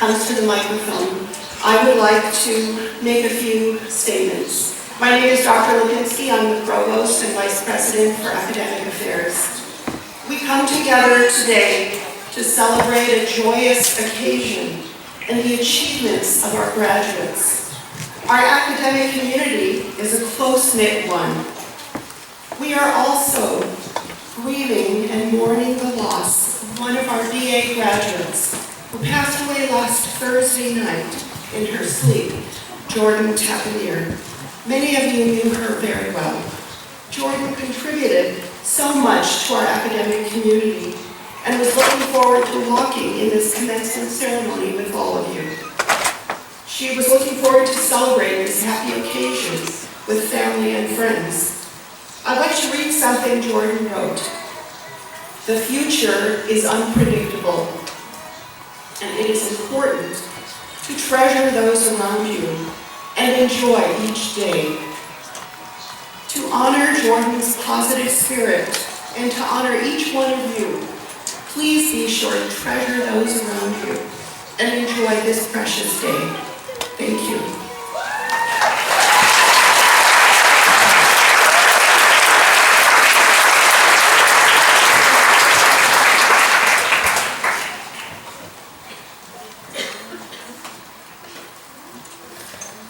comes to the microphone, I would like to make a few statements. My name is Dr. Lipinski. I'm the Provost and Vice President for Academic Affairs. We come together today to celebrate a joyous occasion and the achievements of our graduates. Our academic community is a close-knit one. We are also grieving and mourning the loss of one of our BA graduates who passed away last Thursday night in her sleep, Jordan Tapanier. Many of you knew her very well. Jordan contributed so much to our academic community and was looking forward to walking in this commencement ceremony with all of you. She was looking forward to celebrating this happy occasion with family and friends. I'd like to read something Jordan wrote. The future is unpredictable, and it is important to treasure those around you and enjoy each day. To honor Jordan's positive spirit and to honor each one of you, please be sure to treasure those around you and enjoy this precious day. Thank you.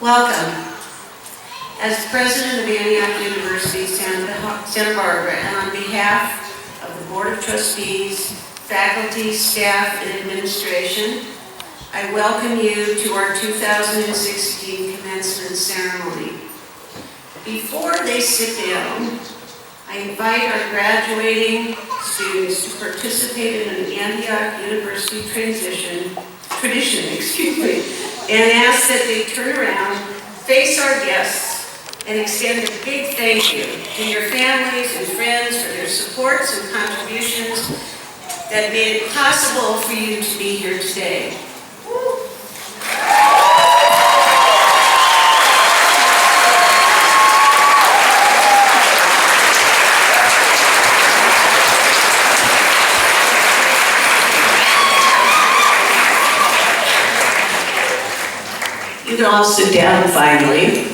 Welcome. As President of Antioch University, Santa Barbara, and on behalf of the Board of Trustees, faculty, staff, and administration, I welcome you to our 2016 Commencement Ceremony. Before they sit down, I invite our graduating students to participate in an Antioch University tradition, and ask that they turn around, face our guests, and extend a big thank you to your families and friends for their supports and contributions that made it possible for you to be here today. You can all sit down finally.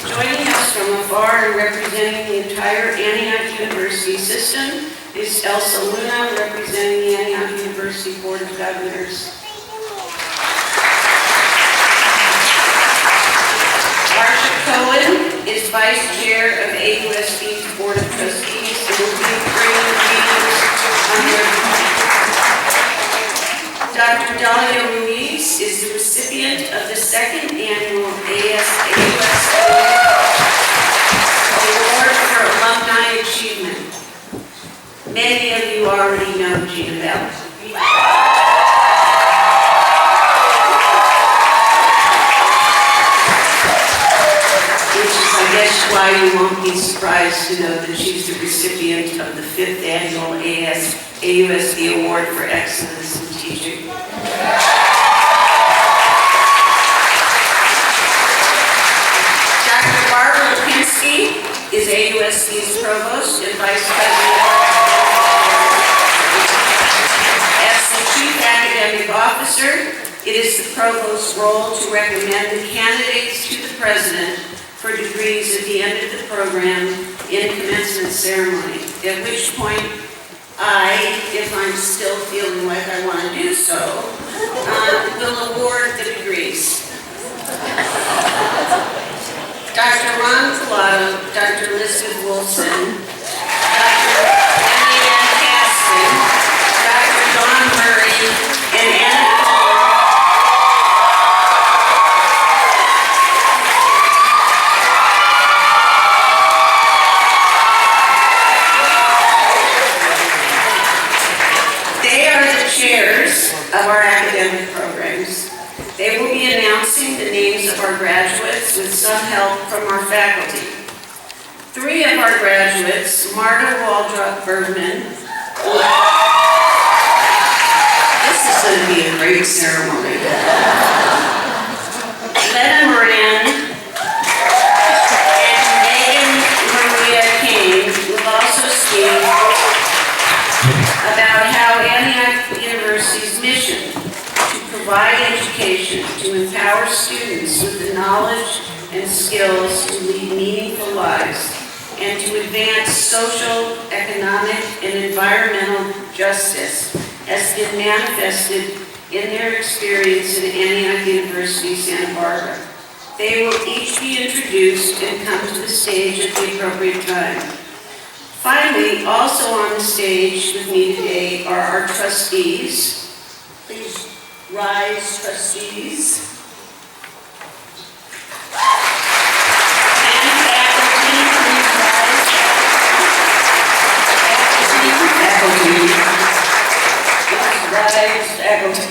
Joining us from afar and representing the entire Antioch University system is Elsa Luna, representing the Antioch University Board of Governors. Marsha Cohen is Vice Chair of AUSB's Board of Trustees and will be bringing meetings on their Dr. Dalia Ruiz is the recipient of the second annual AUSB Award for Alumni Achievement. Many of you already know Gina Bell. Which is, I guess, why you won't be surprised to know that she's the recipient of the 5th annual AUSB Award for Excellence in Teaching. Dr. Barbara Lipinski is AUSB's Provost and Vice President. As the Chief Academic Officer, it is the Provost's role to recommend the candidates to the President for degrees at the end of the program in Commencement Ceremony, at which point I, if I'm still feeling like I want to do so, will award the degrees. Dr. Ron Pilato, Dr. Elizabeth Wilson, Dr. Ann Caston, Dr. Dawn Murray, and Anna of our academic programs. They will be announcing the names of our graduates with some help from our faculty. 3 of our graduates, Marta Waldrop Bergman. This is going to be a great ceremony. Lena Moran and Megan Maria King will also speak trustees with the knowledge and skills to lead meaningful lives and to advance social, economic, and environmental justice has been manifested in their experience in Antioch University, Santa Barbara. They will each be introduced and come to the stage at the appropriate time. Finally, also on the stage with me today are our trustees. Please rise, trustees. And faculty, please rise. Faculty. Rise, faculty.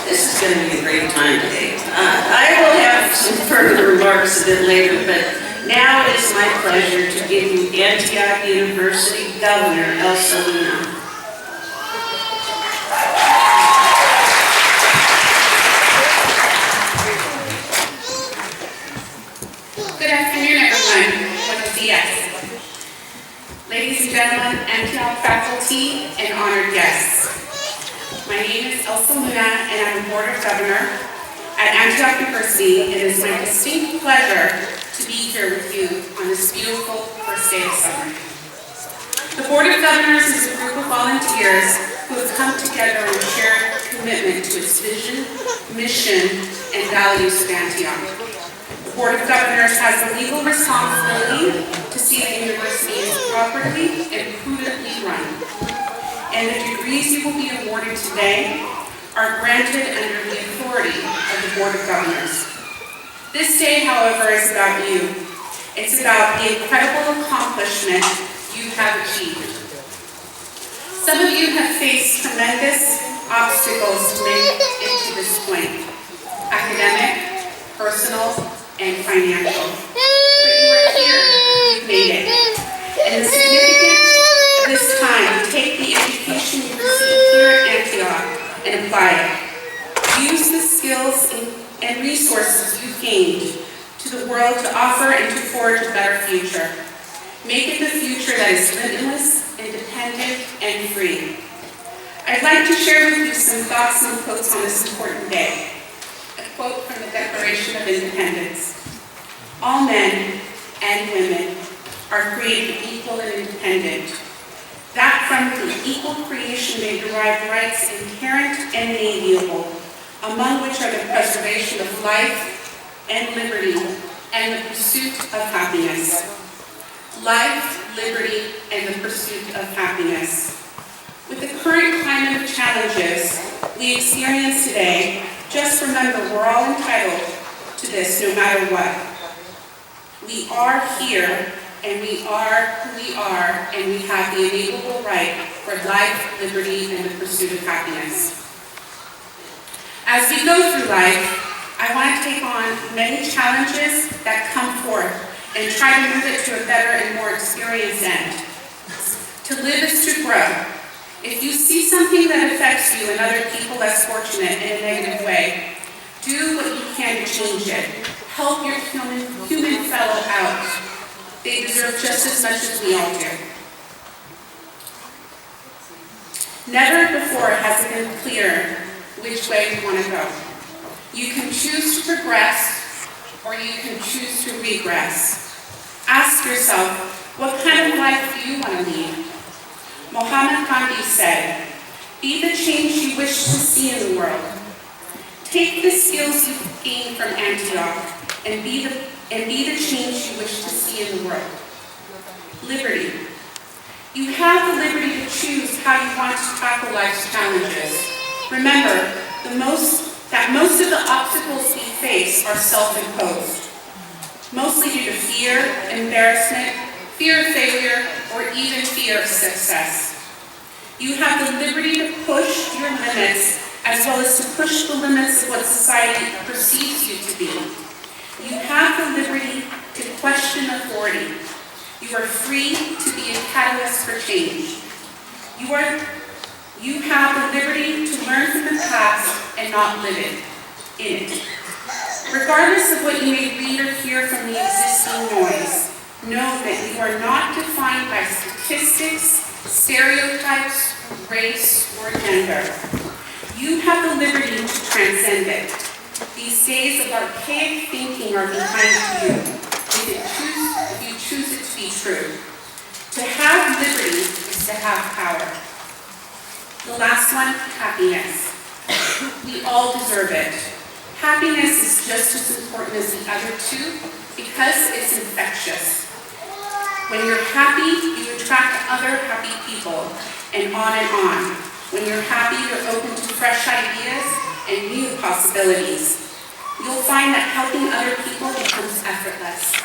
This is going to be a great time today. I will have some further remarks a bit later, but now it is my pleasure to give you Antioch University Governor Elsa Luna. Good afternoon, everyone. Buenos dias. Ladies and gentlemen, Antioch faculty, and honored guests. My name is Elsa Luna, and I'm a Board of Governor at Antioch University. It is my distinct pleasure to be here with you on this beautiful first day of summer. The Board of Governors is a group of volunteers who have come together in a shared commitment to its vision, mission, and values of Antioch. The Board of Governors has the legal responsibility to see the university is properly and prudently run. And the degrees you will be awarded today are granted under the authority of the Board of Governors. This day, however, is about you. It's about the incredible accomplishment you have achieved. Some of you have faced tremendous obstacles to make it to this point: academic, personal, and financial. But you are here, you've made it. And the significance of this time, take the education you received here at Antioch and apply it. Use the skills and resources you've gained to the world to offer and to forge a better future. Make it the future that is limitless, independent, and free. I'd like to share with you some thoughts and quotes on this important day. A quote from the Declaration of Independence. All men and women are created equal and independent. That from the equal creation they derive rights inherent and inalienable, among which are the preservation of life and liberty and the pursuit of happiness. Life, liberty, and the pursuit of happiness. With the current climate of challenges we experience today, just remember we're all entitled to this no matter what. We are here, and we are who we are, and we have the inalienable right for life, liberty, and the pursuit of happiness. As we go through life, I want to take on many challenges that come forth and try to move it to a better and more experienced end. To live is to grow. If you see something that affects you and other people less fortunate in a negative way, do what you can to change it. Help your human fellow out. They deserve just as much as we all do. Never before has it been clear which way you want to go. You can choose to progress, or you can choose to regress. Ask yourself, what kind of life do you want to lead? Mahatma Gandhi said, be the change you wish to see in the world. Take the skills you've gained from Antioch and be the change you wish to see in the world. Liberty. You have the liberty to choose how you want to tackle life's challenges. Remember, that most of the obstacles we face are self-imposed, mostly due to fear, embarrassment, fear of failure, or even fear of success. You have the liberty to push your limits as well as to push the limits of what society perceives you to be. You have the liberty to question authority. You are free to be a catalyst for change. You have the liberty to learn from the past and not live in it. Regardless of what you may read or hear from the existing noise, know that you are not defined by statistics, stereotypes, race, or gender. You have the liberty to transcend it. These days of archaic thinking are behind you, if you choose it to be true. To have liberty is to have power. The last one, happiness. We all deserve it. Happiness is just as important as the other two because it's infectious. When you're happy, you attract other happy people, and on and on. When you're happy, you're open to fresh ideas and new possibilities. You'll find that helping other people becomes effortless.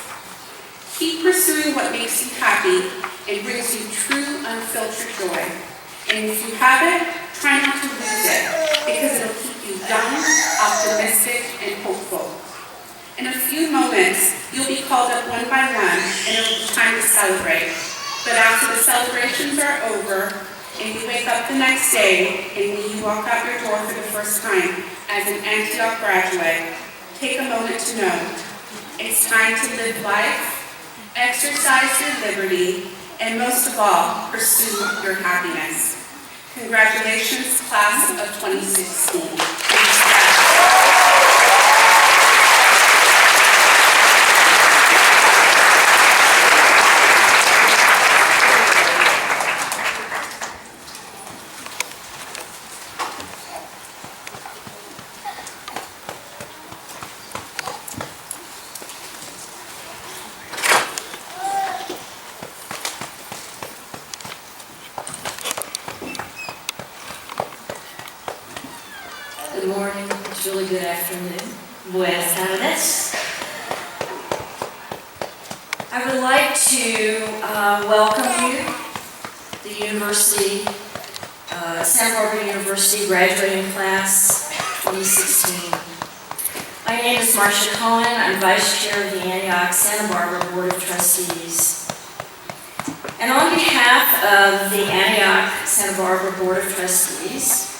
Keep pursuing what makes you happy and brings you true, unfiltered joy. And if you have it, try not to lose it, because it'll keep you young, optimistic, and hopeful. In a few moments, you'll be called up one by one, and it'll be time to celebrate. But after the celebrations are over, and you wake up the next day, and when you walk out your door for the first time as an Antioch graduate, take a moment to know it's time to live life, exercise your liberty, and most of all, pursue your happiness. Congratulations, class of 2016. Good morning, it's really good afternoon. Buenas tardes. I would like to welcome you, the University, Santa Barbara University graduating class 2016. My name is Marcia Cohen. I'm Vice Chair of the Antioch Santa Barbara Board of Trustees. And on behalf of the Antioch Santa Barbara Board of Trustees,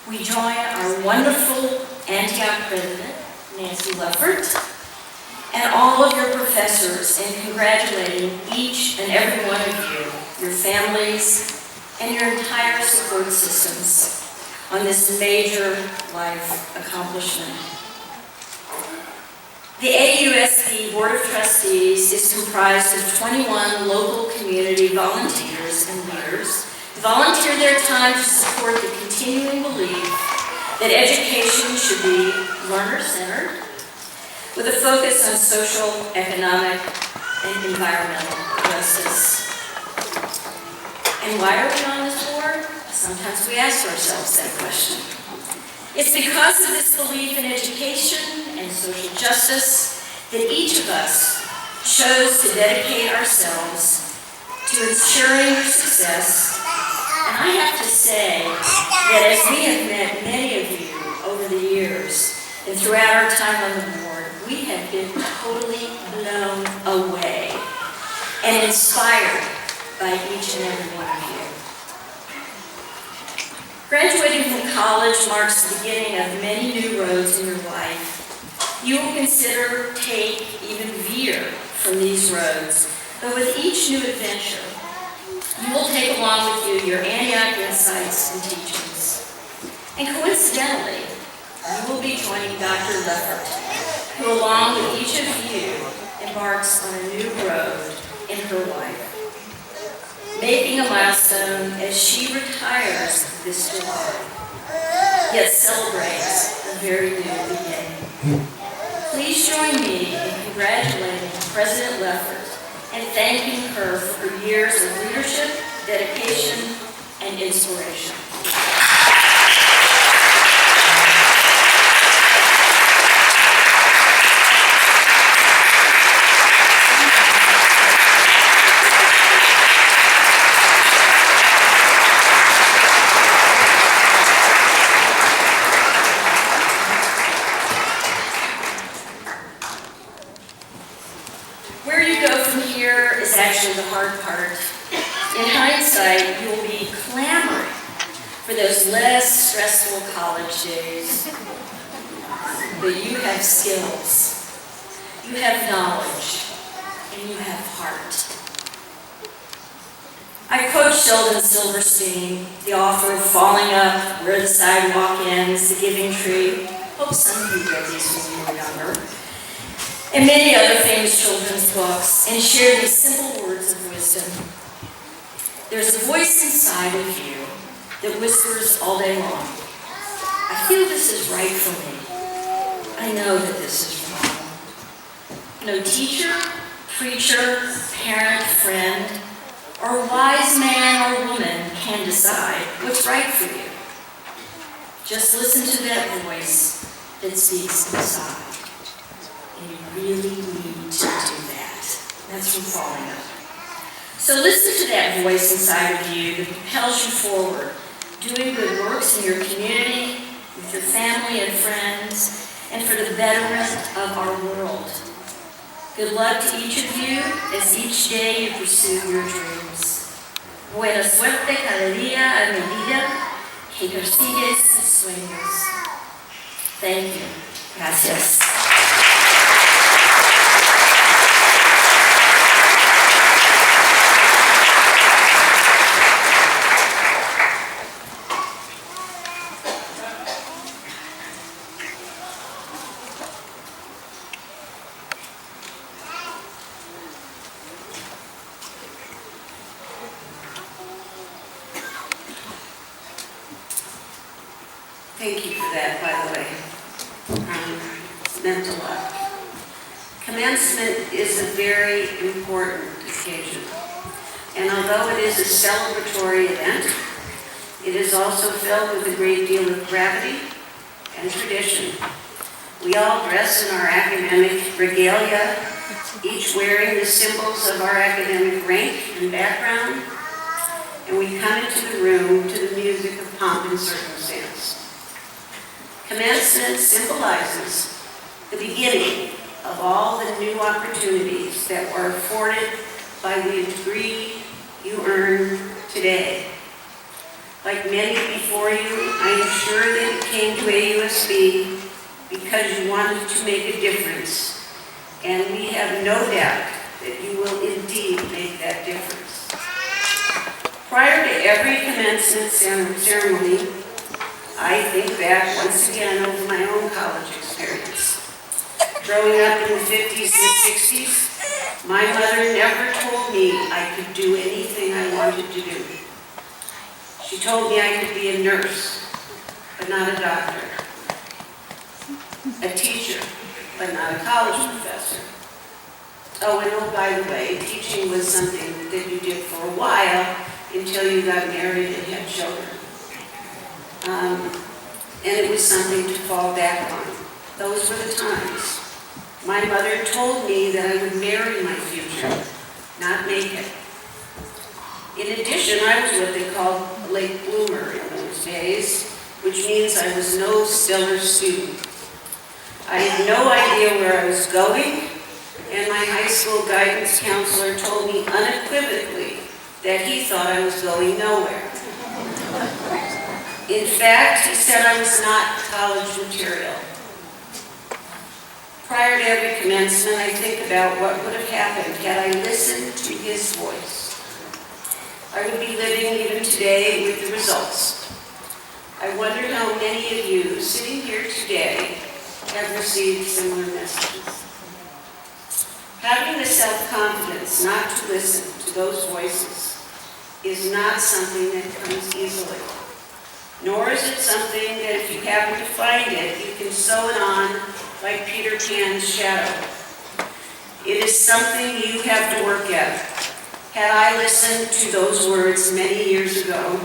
we join our wonderful Antioch President, Nancy Leffert, and all of your professors in congratulating each and every one of you, your families, and your entire support systems on this major life accomplishment. The AUSB Board of Trustees is comprised of 21 local community volunteers and leaders who volunteer their time to support the continuing belief that education should be learner-centered with a focus on social, economic, and environmental justice. And why are we on this board? Sometimes we ask ourselves that question. It's because of this belief in education and social justice that each of us chose to dedicate ourselves to ensuring your success. And I have to say that as we have met many of you over the years and throughout our time on the board, we have been totally blown away and inspired by each and every one of you. Graduating from college marks the beginning of many new roads in your life. You will consider, take, even veer from these roads, but with each new adventure, you will take along with you your Antioch insights and teachings. And coincidentally, you will be joining Dr. Leffert, who along with each of you embarks on a new road in her life, making a milestone as she retires this July, yet celebrates a very new beginning. Please join me in congratulating President Leffert and thanking her for her years of leadership, dedication, and inspiration. Where you go from here is actually the hard part. In hindsight, you will be clamoring for those less stressful college days. but you have skills, you have knowledge, and you have heart. I quote Sheldon Silverstein, the author of Falling Up, Where the Sidewalk Ends, The Giving Tree. Hope some of you read these when you were younger. And many other famous children's books, and share these simple words of wisdom. There's a voice inside of you that whispers all day long. I feel this is right for me. I know that this is wrong. No teacher, preacher, parent, friend, or wise man or woman can decide what's right for you. Just listen to that voice that speaks inside. And you really need to do that. That's from Falling Up. So listen to that voice inside of you that propels you forward, doing good works in your community, with your family and friends, and for the betterment of our world. Good luck to each of you as each day you pursue your dreams. Buena suerte cada día a medida que persigues tus sueños. Thank you. Gracias. Thank you for that, by the way. Meant a lot. Commencement is a very important occasion. And although it is a celebratory event, it is also filled with a great deal of gravity and tradition. We all dress in our academic regalia, each wearing the symbols of our academic rank and background, and we come into the room to the music of pomp and circumstance. Commencement symbolizes the beginning of all the new opportunities that were afforded by the degree you earn today. Like many before you, I am sure that you came to AUSB because you wanted to make a difference, and we have no doubt that you will indeed make that difference. Prior to every commencement ceremony, I think back once again over my own college experience. Growing up in the 50s and 60s, my mother never told me I could do anything I wanted to do. She told me I could be a nurse, but not a doctor. A teacher, but not a college professor. Oh, and oh, by the way, teaching was something that you did for a while until you got married and had children. And it was something to fall back on. Those were the times. My mother told me that I would marry my future, not make it. In addition, I was what they called a late bloomer in those days, which means I was no stellar student. I had no idea where I was going, and my high school guidance counselor told me unequivocally that he thought I was going nowhere. In fact, he said I was not college material. Prior to every commencement, I think about what would have happened had I listened to his voice. I would be living even today with the results. I wonder how many of you sitting here today have received similar messages. Having the self-confidence not to listen to those voices is not something that comes easily. Nor is it something that if you happen to find it, you can sew it on like Peter Pan's shadow. It is something you have to work at. Had I listened to those words many years ago,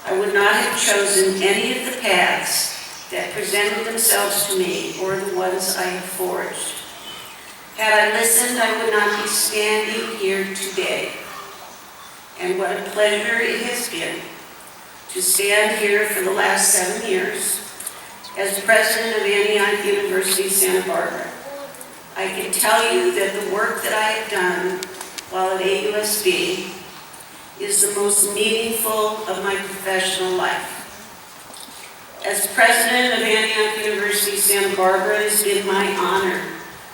I would not have chosen any of the paths that presented themselves to me or the ones I have forged. Had I listened, I would not be standing here today. And what a pleasure it has been to stand here for the last 7 years as president of Antioch University, Santa Barbara. I can tell you that the work that I have done while at AUSB is the most meaningful of my professional life. As president of Antioch University Santa Barbara, it has been my honor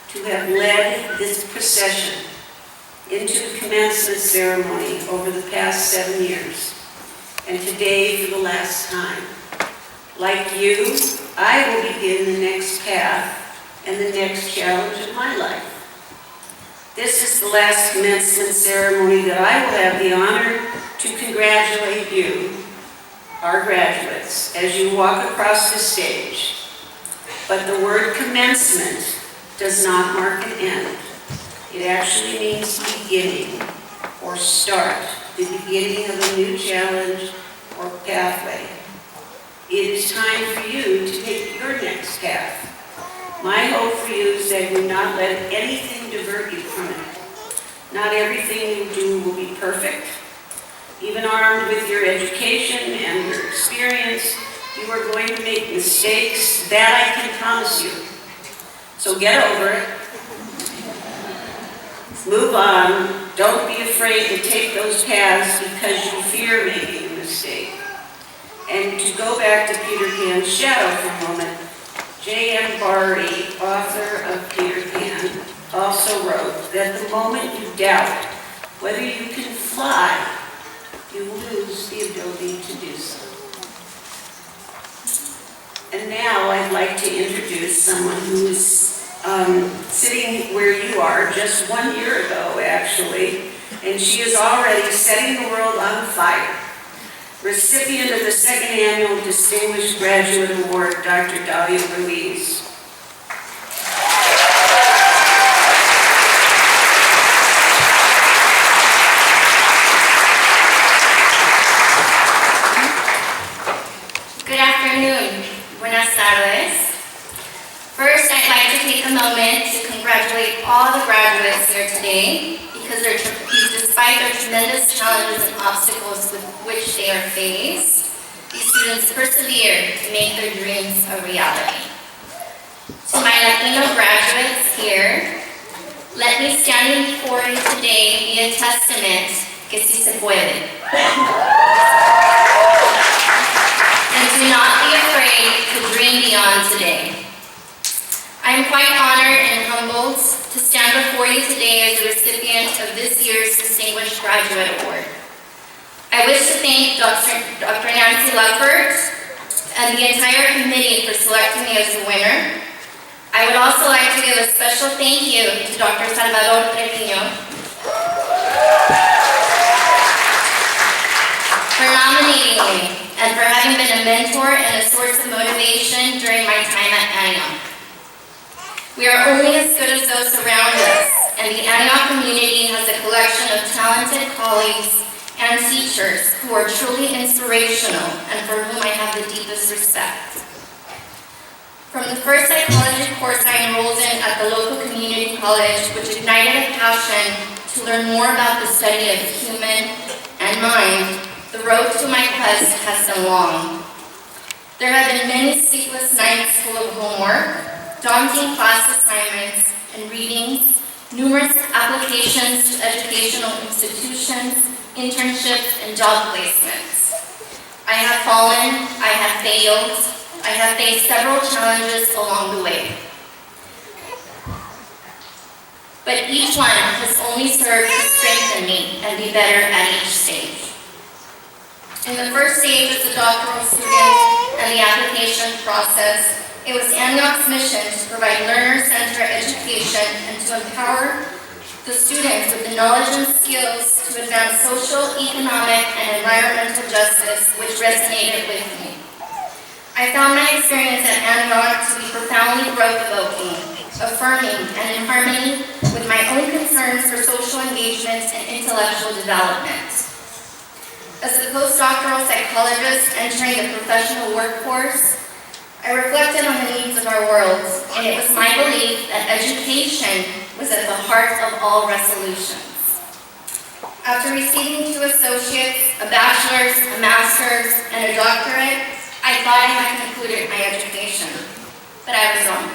to have led this procession into the commencement ceremony over the past 7 years, and today for the last time. Like you, I will begin the next path and the next challenge of my life. This is the last commencement ceremony that I will have the honor to congratulate you, our graduates, as you walk across the stage. But the word commencement does not mark an end. It actually means beginning or start, the beginning of a new challenge or pathway. It is time for you to take your next path. My hope for you is that you not let anything divert you from it. Not everything you do will be perfect. Even armed with your education and your experience, you are going to make mistakes, that I can promise you. So get over it. Move on. Don't be afraid to take those paths because you fear making a mistake. And to go back to Peter Pan's shadow for a moment, J.M. Barrie, author of Peter Pan, also wrote that the moment you doubt whether you can fly, you lose the ability to do so. And now I'd like to introduce someone who's sitting where you are just 1 year ago, actually, and she is already setting the world on fire. Recipient of the second annual Distinguished Graduate Award, Dr. Dalia Ruiz. Good afternoon. Buenas tardes. First, I'd like to take a moment to congratulate all the graduates here today because despite their tremendous challenges and obstacles with which they are faced, these students persevere to make their dreams a reality. To my Latino graduates here, let me stand before you today be a testament que si se puede. And do not be afraid to dream beyond today. I am quite honored and humbled to stand before you today as a recipient of this year's Distinguished Graduate Award. I wish to thank Dr. Nancy Luckford and the entire committee for selecting me as the winner. I would also like to give a special thank you to Dr. Salvador Treviño for nominating me and for having been a mentor and a source of motivation during my time at Antioch. We are only as good as those around us, and the Antioch community has a collection of talented colleagues and teachers who are truly inspirational and for whom I have the deepest respect. From the first psychology course I enrolled in at the local community college, which ignited a passion to learn more about the study of human and mind, the road to my quest has been long. There have been many sleepless nights full of homework, daunting class assignments and readings, numerous applications to educational institutions, internships, and job placements. I have fallen, I have failed, I have faced several challenges along the way. But each one has only served to strengthen me and be better at each stage. In the first stage as a doctoral student and the application process, it was Antioch's mission to provide learner-centered education and to empower the students with the knowledge and skills to advance social, economic, and environmental justice, which resonated with me. I found my experience at Antioch to be profoundly growth-evoking, affirming, and in harmony with my own concerns for social engagement and intellectual development. As a postdoctoral psychologist entering the professional workforce, I reflected on the needs of our world, and it was my belief that education was at the heart of all resolutions. After receiving 2 associates, a bachelor's, a master's, and a doctorate, I thought I had concluded my education, but I was wrong.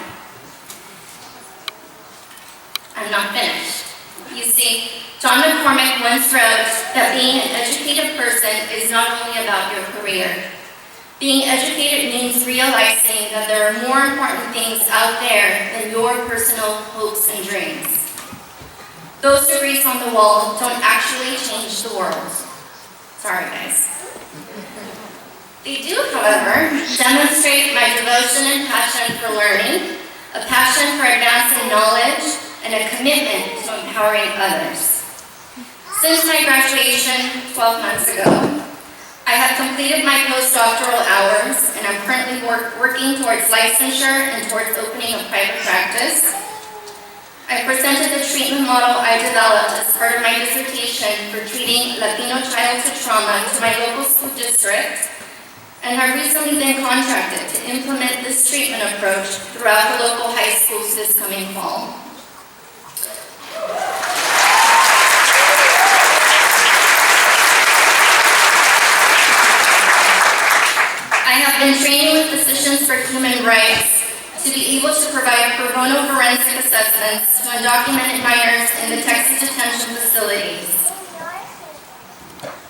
I'm not finished. You see, John McCormick once wrote that being an educated person is not only about your career, Being educated means realizing that there are more important things out there than your personal hopes and dreams. Those degrees on the wall don't actually change the world. Sorry, guys. They do, however, demonstrate my devotion and passion for learning, a passion for advancing knowledge, and a commitment to empowering others. Since my graduation 12 months ago, I have completed my postdoctoral hours, and I'm currently working towards licensure and towards opening a private practice. I presented the treatment model I developed as part of my dissertation for treating Latino childhood trauma to my local school district, and have recently been contracted to implement this treatment approach throughout the local high schools this coming fall. I have been training with Physicians for Human Rights to be able to provide pro bono forensic assessments to undocumented minors in the Texas detention facilities.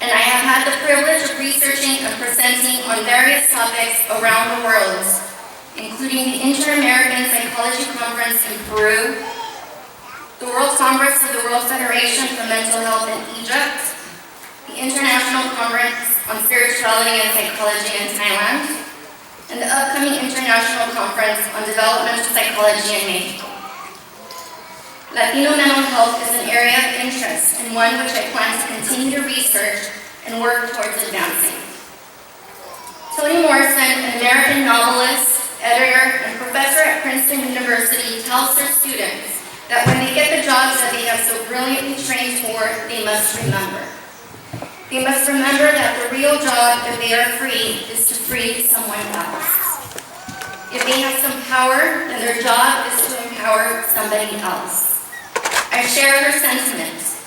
And I have had the privilege of researching and presenting on various topics around the world, including the Inter-American Psychology Conference in Peru, the World Congress of the World Federation for Mental Health in Egypt, the International Conference on Spirituality and Psychology in Thailand, and the upcoming International Conference on Developmental Psychology in Mexico. Latino mental health is an area of interest and one which I plan to continue to research and work towards advancing. Toni Morrison, an American novelist, editor, and professor at Princeton University, tells her students that when they get the jobs that they have so brilliantly trained for, they must remember. They must remember that the real job, if they are free, is to free someone else. If they have some power, then their job is to empower somebody else. I share her sentiments,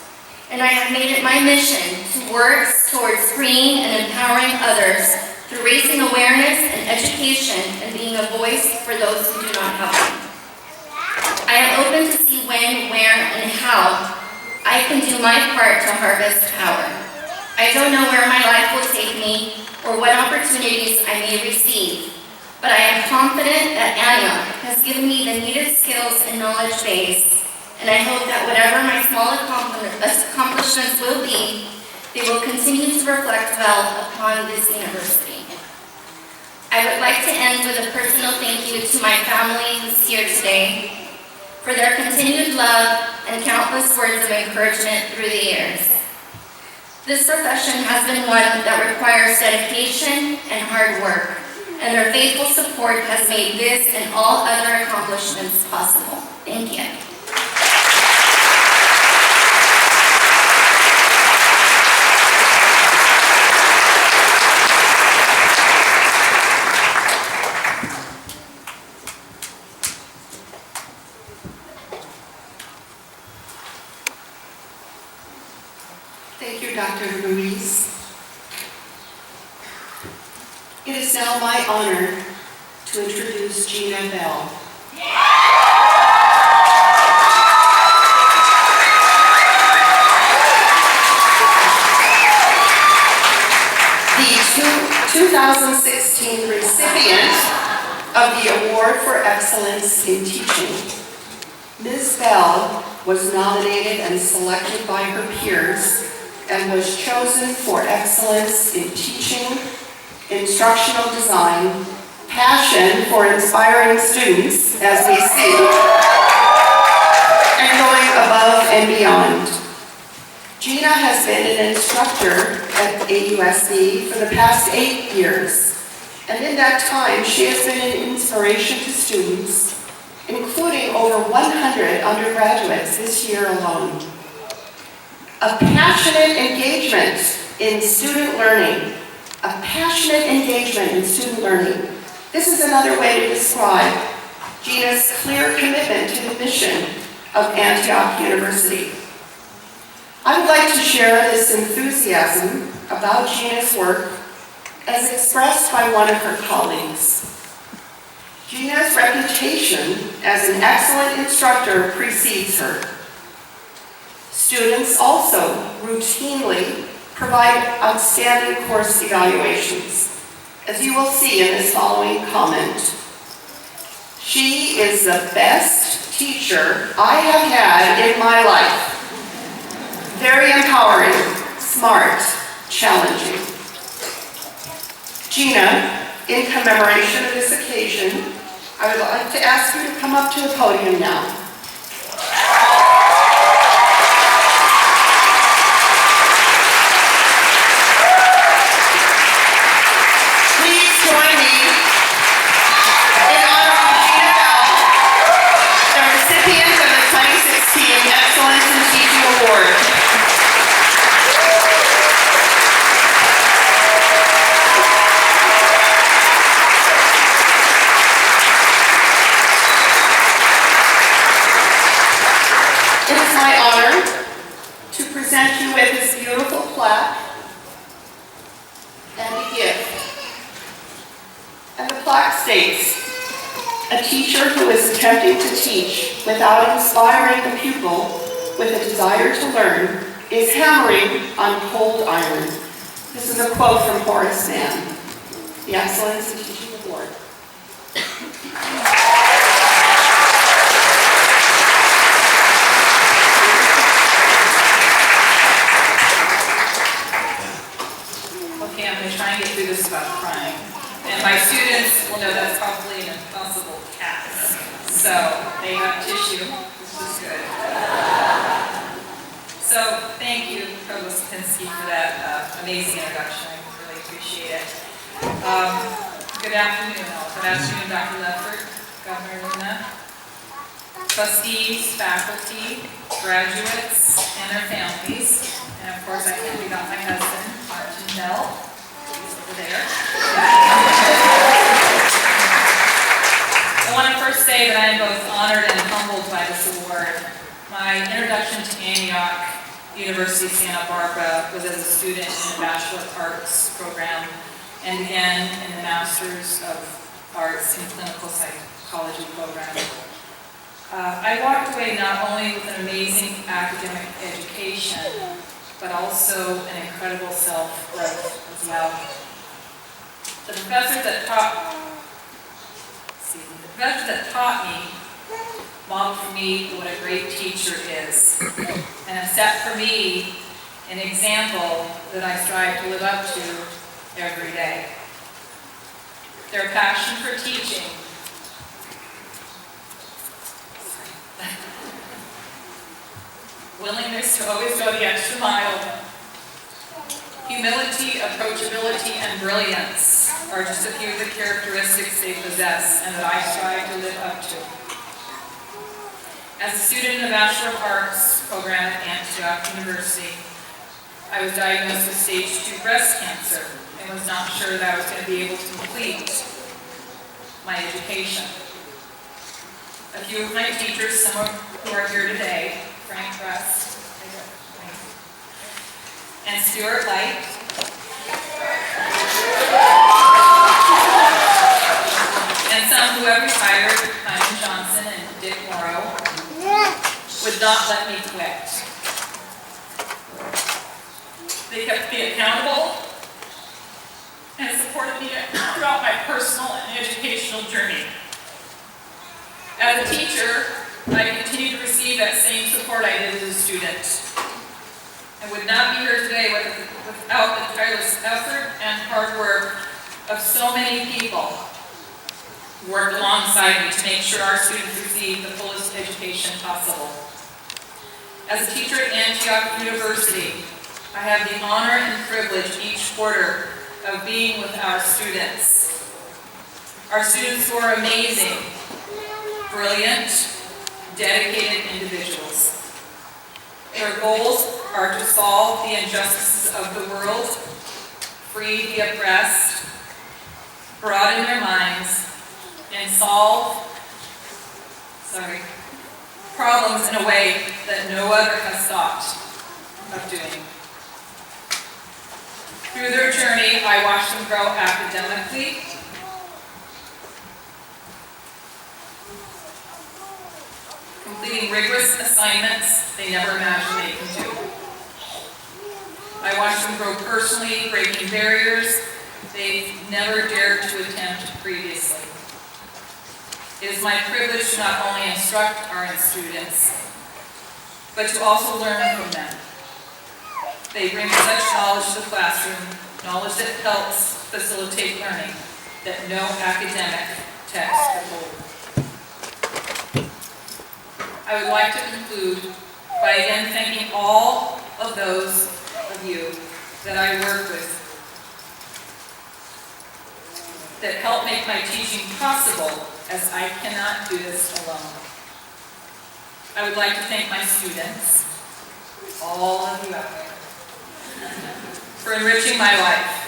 and I have made it my mission to work towards freeing and empowering others through raising awareness and education and being a voice for those who do not have one. I am open to see when, where, and how I can do my part to harvest power. I don't know where my life will take me or what opportunities I may receive, but I am confident that Antioch has given me the needed skills and knowledge base, and I hope that whatever my small accomplishments will be, they will continue to reflect well upon this university. I would like to end with a personal thank you to my family who's here today for their continued love and countless words of encouragement through the years. This profession has been one that requires dedication and hard work, and their faithful support has made this and all other accomplishments possible. Thank you. Thank you, Dr. Ruiz. It is now my honor to introduce Gina Bell. The 2016 recipient of the Award for Excellence in Teaching. Ms. Bell was nominated and selected by her peers and was chosen for excellence in teaching, instructional design, passion for inspiring students, as we see, and going above and beyond. Gina has been an instructor at AUSB for the past 8 years, and in that time she has been an inspiration to students, including over 100 undergraduates this year alone. A passionate engagement in student learning. A passionate engagement in student learning. This is another way to describe Gina's clear commitment to the mission of Antioch University. I would like to share this enthusiasm about Gina's work as expressed by one of her colleagues. Gina's reputation as an excellent instructor precedes her. Students also routinely provide outstanding course evaluations, as you will see in this following comment. She is the best teacher I have had in my life. Very empowering, smart, challenging. Gina, in commemoration of this occasion, I would like to ask you to come up to the podium now. Please join me in honoring Gina Bell, the recipient of the 2016 Excellence in Teaching Award. It is my honor to present you with this beautiful plaque and a gift. And the plaque states, "A teacher who is attempting to teach without inspiring the pupil with a desire to learn is hammering on cold iron." This is a quote from Horace Mann, the Excellence in Teaching Award. Okay, I'm going to try and get through this without crying. And my students will know that's probably an impossible task. So they have tissue, which is good. So thank you, Provost Pinsky, for that amazing introduction. I really appreciate it. Good afternoon, all. Good afternoon, Dr. Leffert, Governor Luna, trustees, faculty, graduates, and their families. And of course, I can't leave out my husband, Martin Bell. He's over there. I want to first say that I am both honored and humbled by this award. My introduction to Antioch University, Santa Barbara was as a student in the Bachelor of Arts program and again in the Master's of Arts in Clinical Psychology program. I walked away not only with an amazing academic education, but also an incredible self-growth as well. The professors that taught me modeled for me what a great teacher is, and have set for me an example that I strive to live up to every day. Their passion for teaching, willingness to always go the extra mile, humility, approachability, and brilliance are just a few of the characteristics they possess and that I strive to live up to. As a student in the Bachelor of Arts program at Antioch University, I was diagnosed with stage 2 breast cancer and was not sure that I was going to be able to complete my education. A few of my teachers, some of who are here today, Frank Rust and Stuart Light, and some who have retired, Hyman Johnson and Dick Morrow, would not let me quit. They kept me accountable and supported me throughout my personal and educational journey. As a teacher, I continue to receive that same support I did as a student. I would not be here today without the tireless effort and hard work of so many people who worked alongside me to make sure our students receive the fullest education possible. As a teacher at Antioch University, I have the honor and privilege each quarter of being with our students. Our students who are amazing, brilliant, dedicated individuals. Their goals are to solve the injustices of the world, free the oppressed, broaden their minds, and solve problems in a way that no other has thought of doing. Through their journey, I watched them grow academically, completing rigorous assignments they never imagined they could do. I watched them grow personally, breaking barriers, they've never dared to attempt previously. It is my privilege to not only instruct our students, but to also learn from them. They bring such knowledge to the classroom, knowledge that helps facilitate learning that no academic text could hold. I would like to conclude by again thanking all of those of you that I work with that help make my teaching possible, as I cannot do this alone. I would like to thank my students, all of you out there, for enriching my life.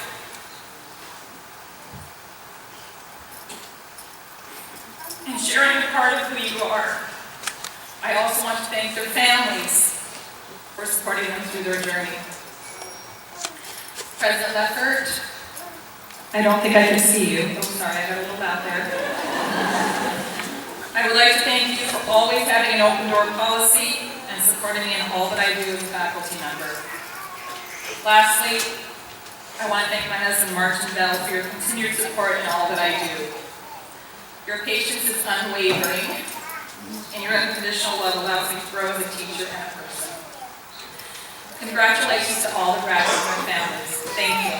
And sharing a part of who you are. I also want to thank their families for supporting them through their journey. President Leffert, I don't think I can see you. Oh, sorry, I got a little out there. I would like to thank you for always having an open door policy and supporting me in all that I do as a faculty member. Lastly, I want to thank my husband, Martin Bell, for your continued support in all that I do. Your patience is unwavering, and your unconditional love allows me to grow as a teacher and a person. Congratulations to all the graduates and their families. Thank you.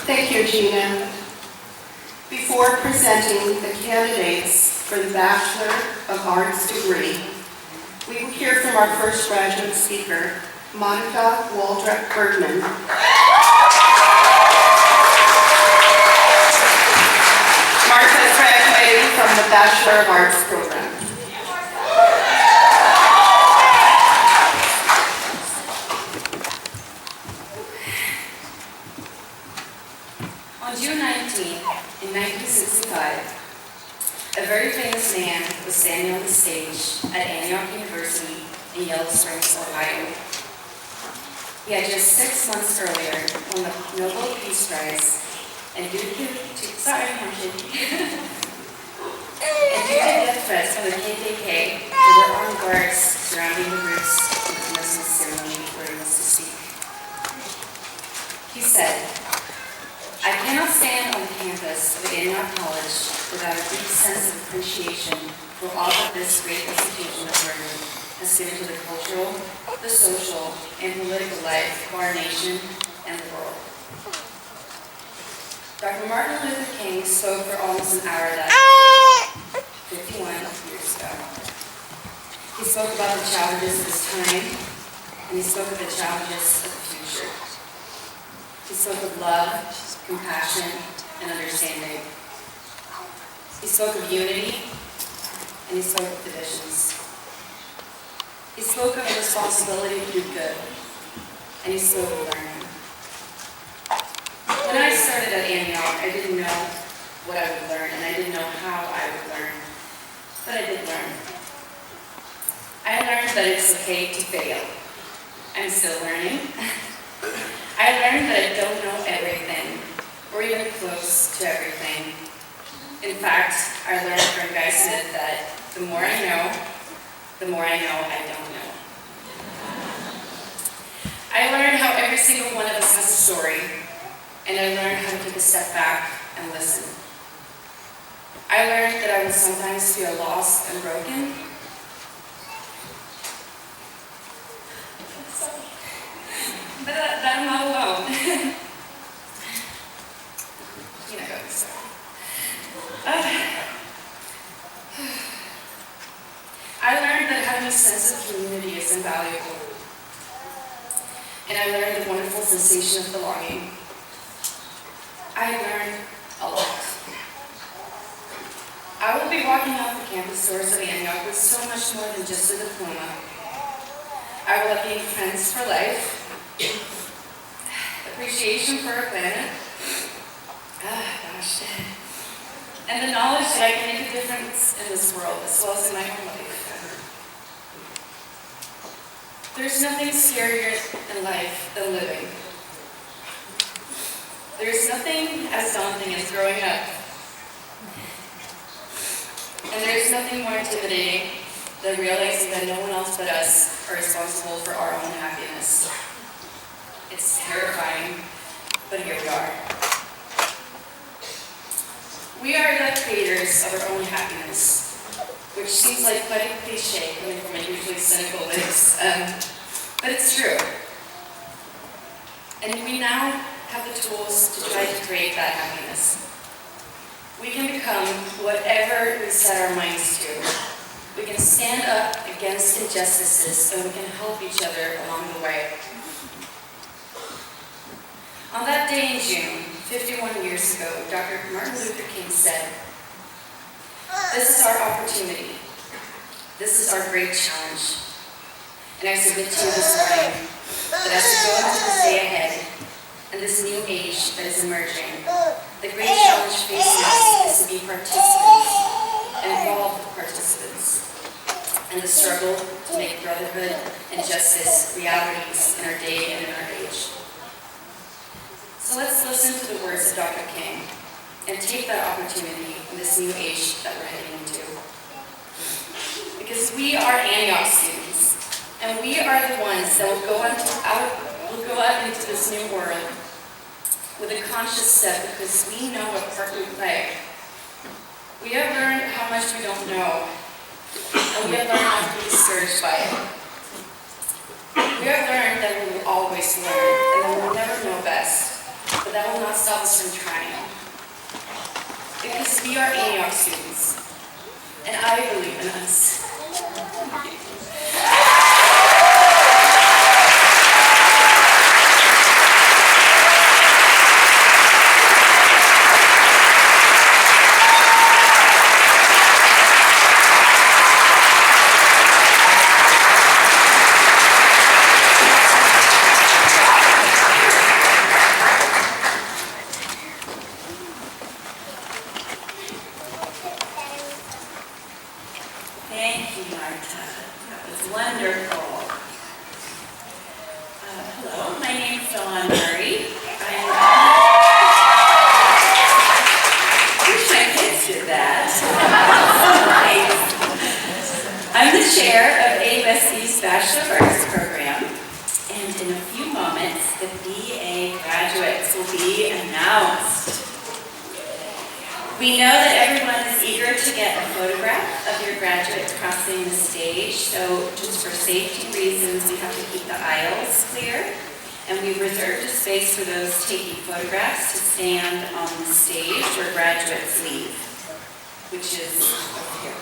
Thank you, Gina. Before presenting the candidates for the Bachelor of Arts degree, we will hear from our first graduate speaker, Monica Waldrop Bergman. Martha is graduating from the Bachelor of Arts program. On June 19, in 1965, a very famous man was standing on the stage at Antioch University in Yellow Springs, Ohio. He had just 6 months earlier won the Nobel Peace Prize, and due to death threats from the KKK, there were armed guards surrounding the groups in the Commencement Ceremony where he was to speak. He said, "I cannot stand on the campus of Antioch College without a deep sense of appreciation for all that this great institution of learning has given to the cultural, the social, and political life of our nation and the world." Dr. Martin Luther King spoke for almost an hour that day, 51 years ago. He spoke about the challenges of his time, and he spoke of the challenges of the future. He spoke of love, compassion, and understanding. He spoke of unity, and he spoke of divisions. He spoke of the responsibility to do good, and he spoke of learning. When I started at Antioch, I didn't know what I would learn, and I didn't know how I would learn, but I did learn. I learned that it's okay to fail. I'm still learning. I learned that I don't know everything, or even close to everything. In fact, I learned from Guy Smith that the more I know I don't know. I learned how every single one of us has a story, and I learned how to take a step back and listen. I learned that I would sometimes feel lost and broken, but that I'm not alone. You know, so. I learned that having a sense of community is invaluable. And I learned the wonderful sensation of belonging. I learned a lot. I will be walking out the campus doors of Antioch with so much more than just a diploma. I will have gained friends for life, appreciation for our planet, and the knowledge that I can make a difference in this world as well as in my own life. There's nothing scarier in life than living. There's nothing as daunting as growing up. And there's nothing more intimidating than realizing that no one else but us are responsible for our own happiness. It's terrifying, but here we are. We are the creators of our own happiness, which seems like quite a cliche coming from a usually cynical lips, but it's true. And we now have the tools to try to create that happiness. We can become whatever we set our minds to. We can stand up against injustices and we can help each other along the way. On that day in June, 51 years ago, Dr. Martin Luther King said, "This is our opportunity. This is our great challenge." And I submit to you this morning that as we go into this day ahead and this new age that is emerging, the great challenge facing us is to be participants and involved participants in the struggle to make brotherhood and justice realities in our day and in our age. So let's listen to the words of Dr. King and take that opportunity in this new age that we're heading into. Because we are Antioch students, and we are the ones that will go out into this new world with a conscious step because we know what part we play. We have learned how much we don't know, and we have learned not to be discouraged by it. We have learned that we will always learn, and that we will never know best. But that will not stop us from trying. Because we are Antioch students, and I believe in us. Thank you, Marta. That was wonderful. Hello, my name's Dawn Murray. I wish my kids did that. Nice. I'm the chair of AUSB's Bachelor of Arts program, and in a few moments, the BA graduates will be announced. We know that everyone is eager to get a photograph of your graduates crossing the stage, so just for safety reasons, we have to keep the aisles clear, and we've reserved a space for those taking photographs to stand on the stage where graduates leave, which is over here.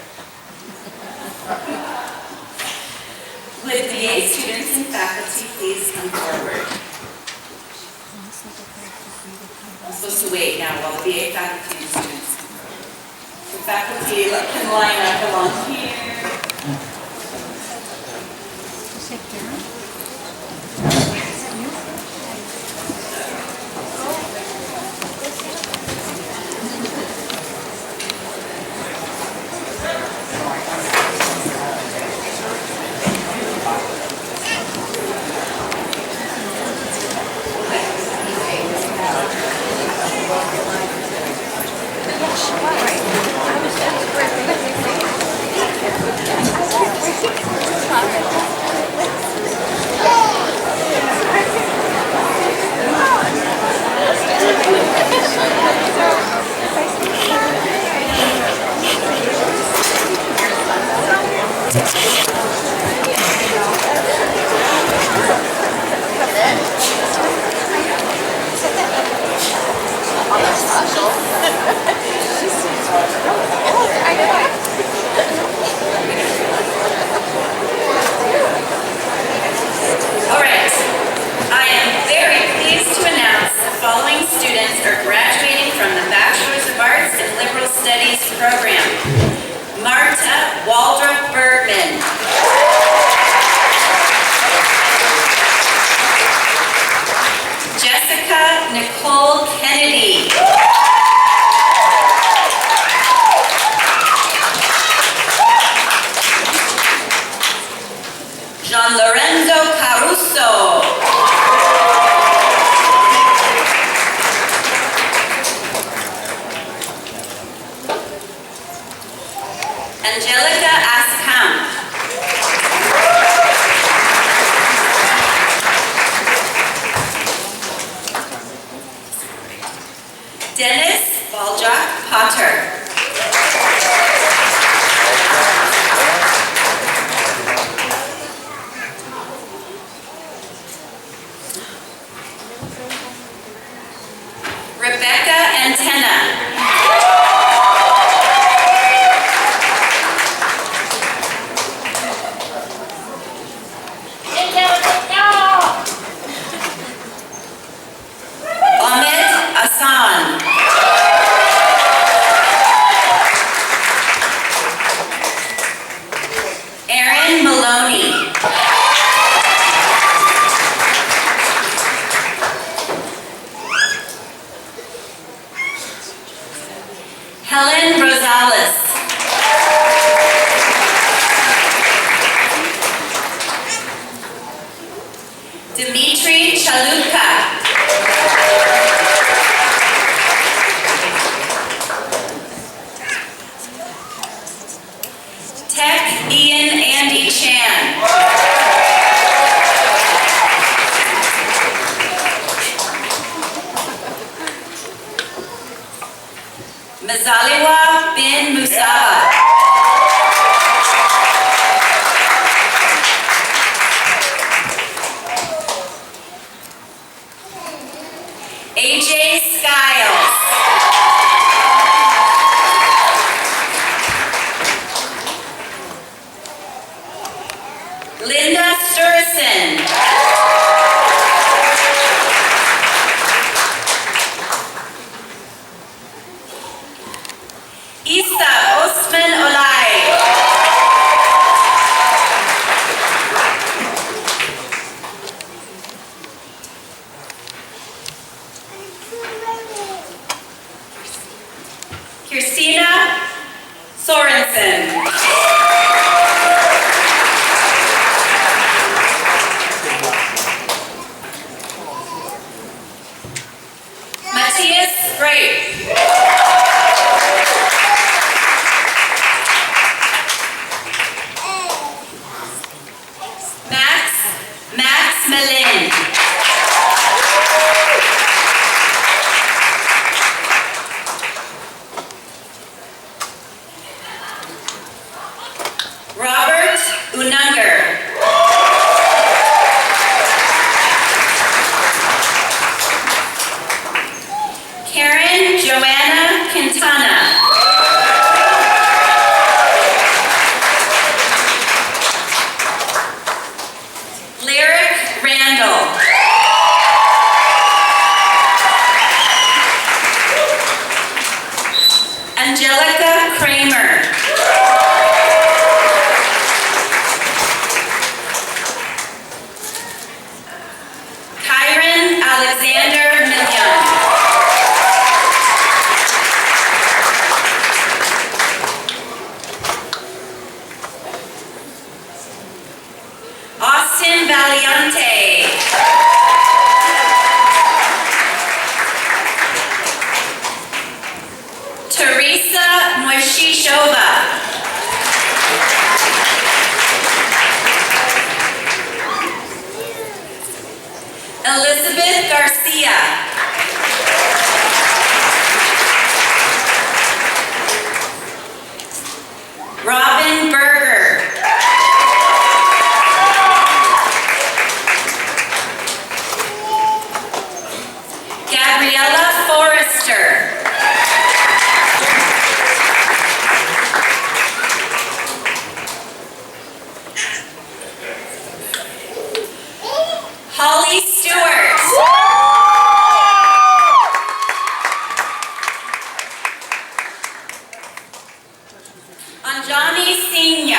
Would BA students and faculty please come forward? I'm supposed to wait now while the BA faculty and students. The faculty can line up along here. All right, I am very pleased to announce the following students are graduating from the Bachelor's of Arts in Liberal Studies program. Marta Waldrop Bergman. Jessica Nicole Kennedy. Dennis Baljak Potter. Rebecca Antenna. Ahmed Hassan. Aaron Maloney. Helen Rosales. Dimitri Chaluka. Tech Ian Andy Chan. Mazaliwa bin Musa. AJ Skiles. Linda Sturson. Isa Osman Olay. Christina Sorensen. Matthias Grape. Max Melin. Robert Unanger. Karen Joanna Quintana. Lyric Randall. Angelica Kramer. Kyron Alexander Million. Austin Valiante. Teresa Moishishova. Elizabeth Garcia. Robin Berger. Gabriella Forrester. Holly Stewart. Anjani Singh.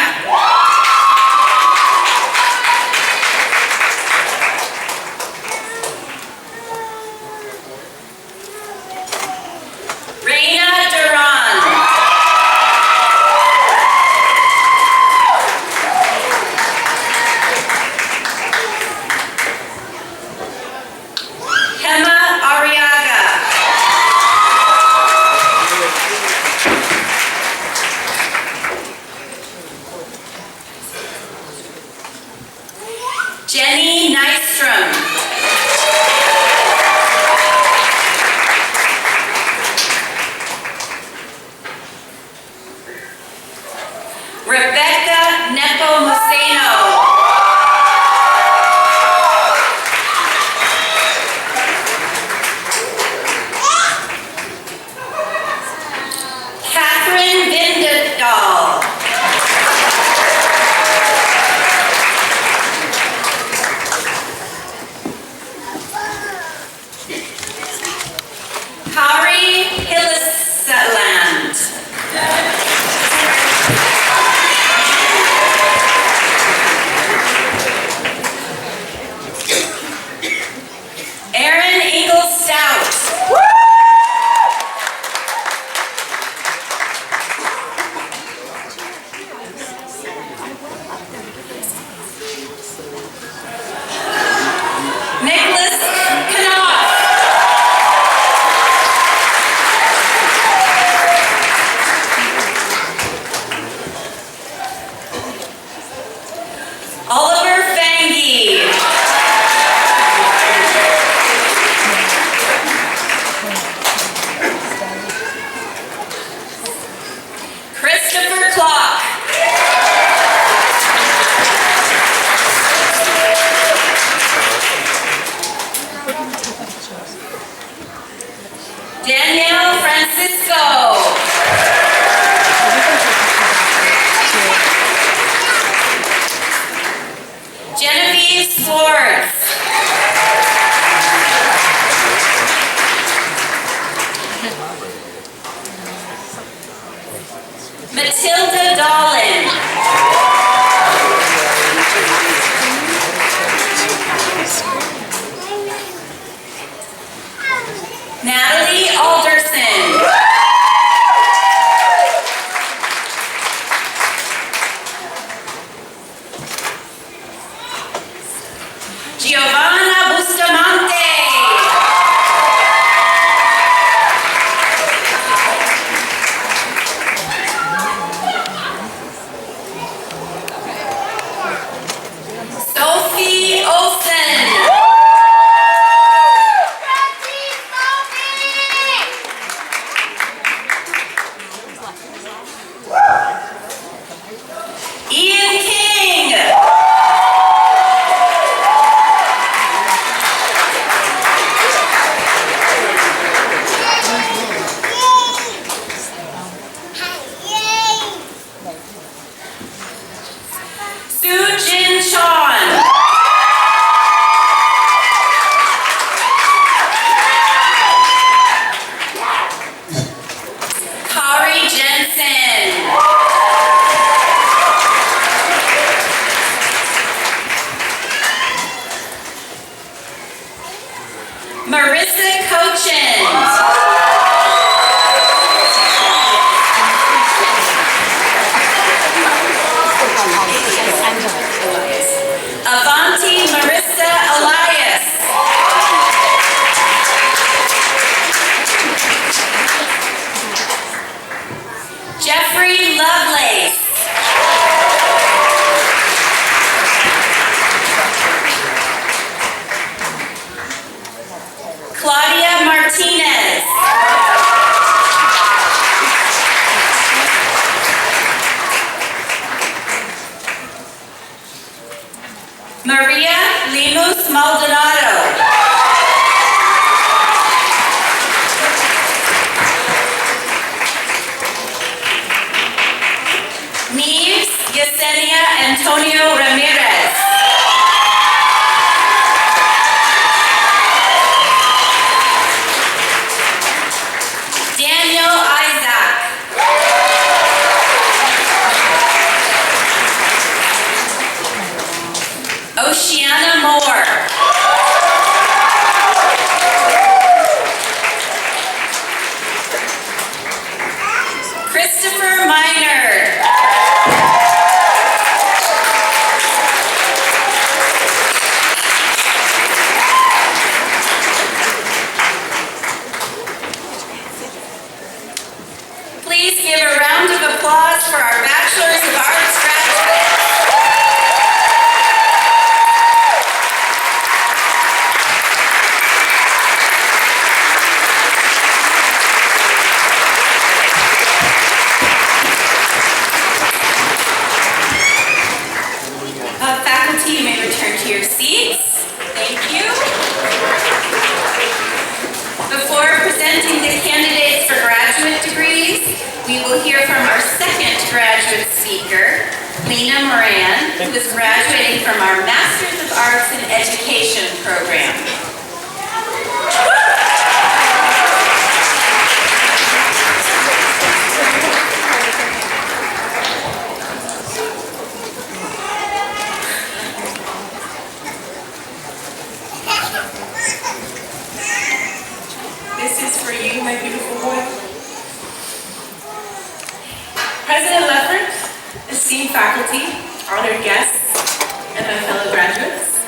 Francisco. Genevieve Swartz. Matilda Dolan. Natalie Alderson. Giovanna Bustamante. Sophie Olsen. Ian King. Sue Jin Chon. Kari Jensen. Marissa Cochin. Avanti Marissa Elias. Jeffrey Lovelace. Claudia Martinez. Maria Lemus Maldonado. Neves Yesenia Antonio Ramirez. Daniel Isaac. Oceana Moore. Christopher Minor. Please give a round of applause for our Bachelors of Arts graduates. Faculty, you may return to your seats. Thank you. Before presenting the candidates for graduate degrees, we will hear from our second graduate speaker, Lena Moran, who is graduating from our Masters of Arts in Education program. This is for you, my beautiful boy. President Leffert, esteemed faculty, honored guests, and my fellow graduates,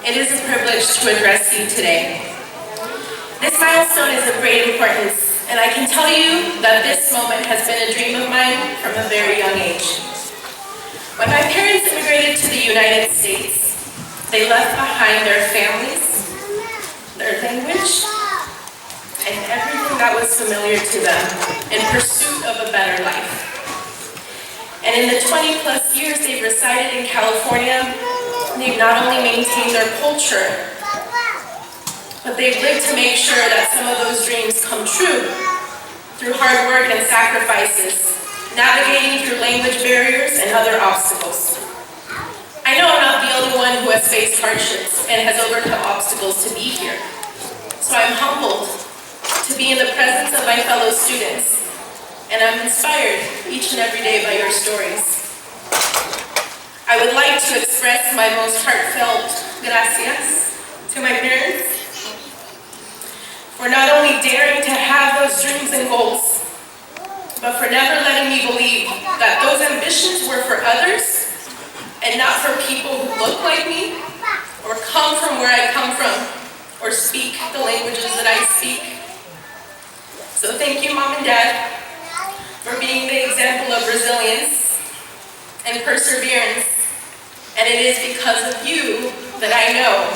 it is a privilege to address you today. This milestone is of great importance, and I can tell you that this moment has been a dream of mine from a very young age. When my parents immigrated to the United States, they left behind their families, their language, and everything that was familiar to them in pursuit of a better life. And in the 20 plus years they've resided in California, they've not only maintained their culture, but they've lived to make sure that some of those dreams come true through hard work and sacrifices, navigating through language barriers and other obstacles. I know I'm not the only one who has faced hardships and has overcome obstacles to be here. So I'm humbled to be in the presence of my fellow students, and I'm inspired each and every day by your stories. I would like to express my most heartfelt gracias to my parents for not only daring to have those dreams and goals, but for never letting me believe that those ambitions were for others and not for people who look like me or come from where I come from or speak the languages that I speak. So thank you, Mom and Dad, for being the example of resilience and perseverance. And it is because of you that I know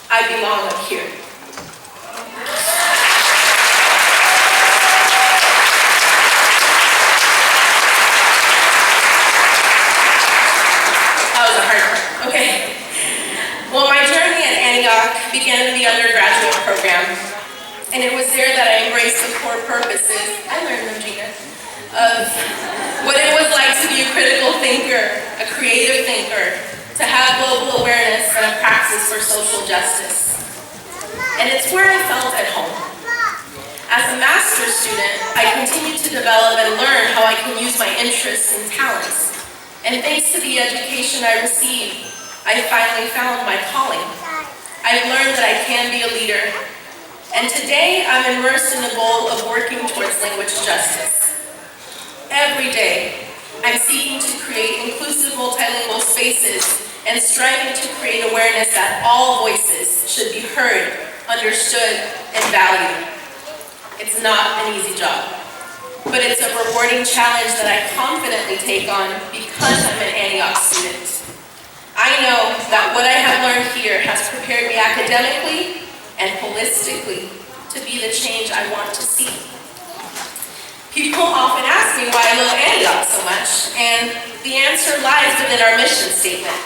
I belong up here. That was a hard part. Okay. Well, my journey at Antioch began in the undergraduate program. And it was there that I embraced the core purposes, I learned them, Gina, of what it was like to be a critical thinker, a creative thinker, to have global awareness and a praxis for social justice. And it's where I felt at home. As a master's student, I continued to develop and learn how I can use my interests and talents. And thanks to the education I received, I finally found my calling. I've learned that I can be a leader. And today, I'm immersed in the goal of working towards language justice. Every day, I'm seeking to create inclusive multilingual spaces and striving to create awareness that all voices should be heard, understood, and valued. It's not an easy job, but it's a rewarding challenge that I confidently take on because I'm an Antioch student. I know that what I have learned here has prepared me academically and holistically to be the change I want to see. People often ask me why I love Antioch so much, and the answer lies within our mission statement.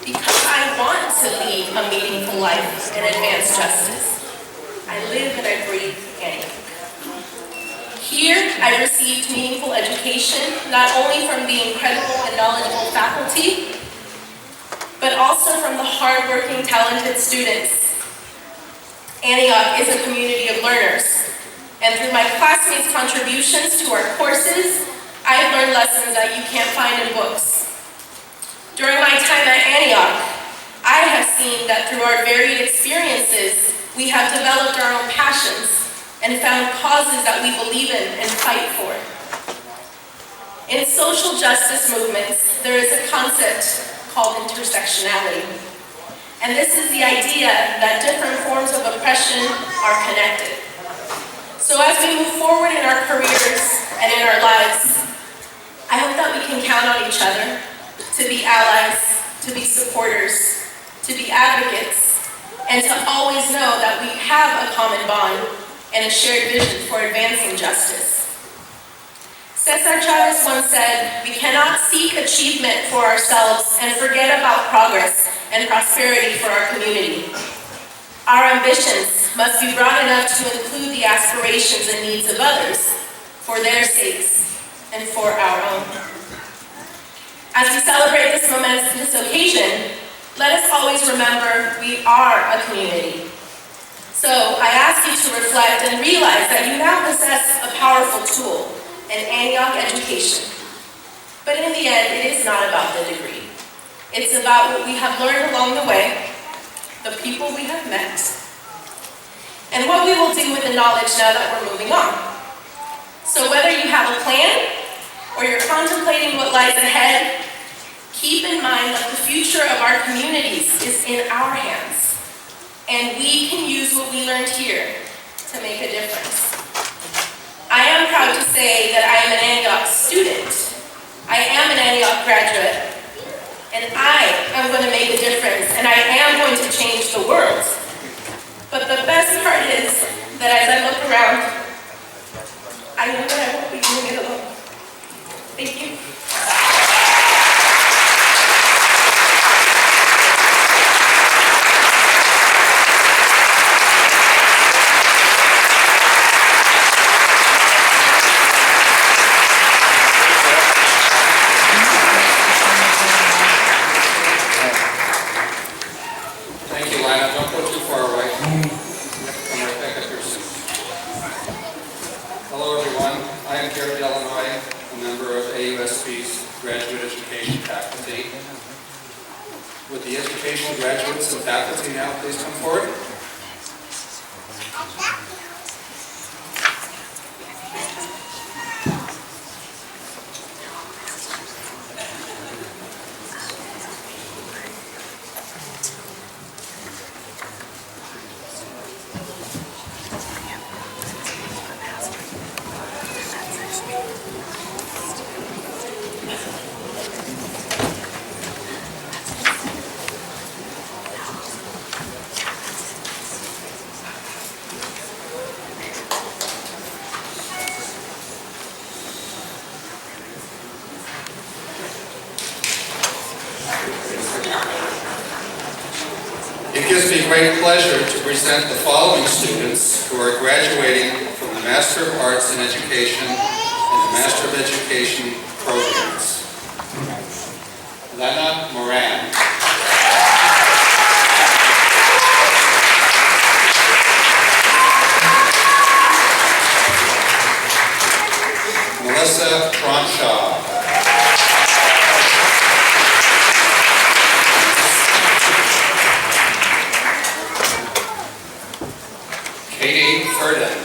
Because I want to lead a meaningful life and advance justice. I live and I breathe Antioch. Here, I received meaningful education, not only from the incredible and knowledgeable faculty, but also from the hardworking, talented students. Antioch is a community of learners, and through my classmates' contributions to our courses, I have learned lessons that you can't find in books. During my time at Antioch, I have seen that through our varied experiences, we have developed our own passions and found causes that we believe in and fight for. In social justice movements, there is a concept called intersectionality. And this is the idea that different forms of oppression are connected. So as we move forward in our careers and in our lives, I hope that we can count on each other to be allies, to be supporters, to be advocates, and to always know that we have a common bond and a shared vision for advancing justice. Cesar Chavez once said, "We cannot seek achievement for ourselves and forget about progress and prosperity for our community. Our ambitions must be broad enough to include the aspirations and needs of others for their sakes and for our own." As we celebrate this momentous occasion, let us always remember we are a community. So I ask you to reflect and realize that you now possess a powerful tool, an Antioch education. But in the end, it is not about the degree. It's about what we have learned along the way, the people we have met, and what we will do with the knowledge now that we're moving on. So whether you have a plan or you're contemplating what lies ahead, keep in mind that the future of our communities is in our hands, and we can use what we learned here to make a difference. I am proud to say that I am an Antioch student. I am an Antioch graduate, and I am going to make a difference, and I am going to change the world. But the best part is that as I look around, I know that I won't be doing it alone. Thank you. Antioch, Illinois, a member of AUSB's graduate education faculty. Would the education graduates and faculty now please come forward? It gives me great pleasure to present the following students who are graduating from the Master of Arts in Education and the Master of Education programs. Lena Moran. Melissa Tronshaw. Katie Furden.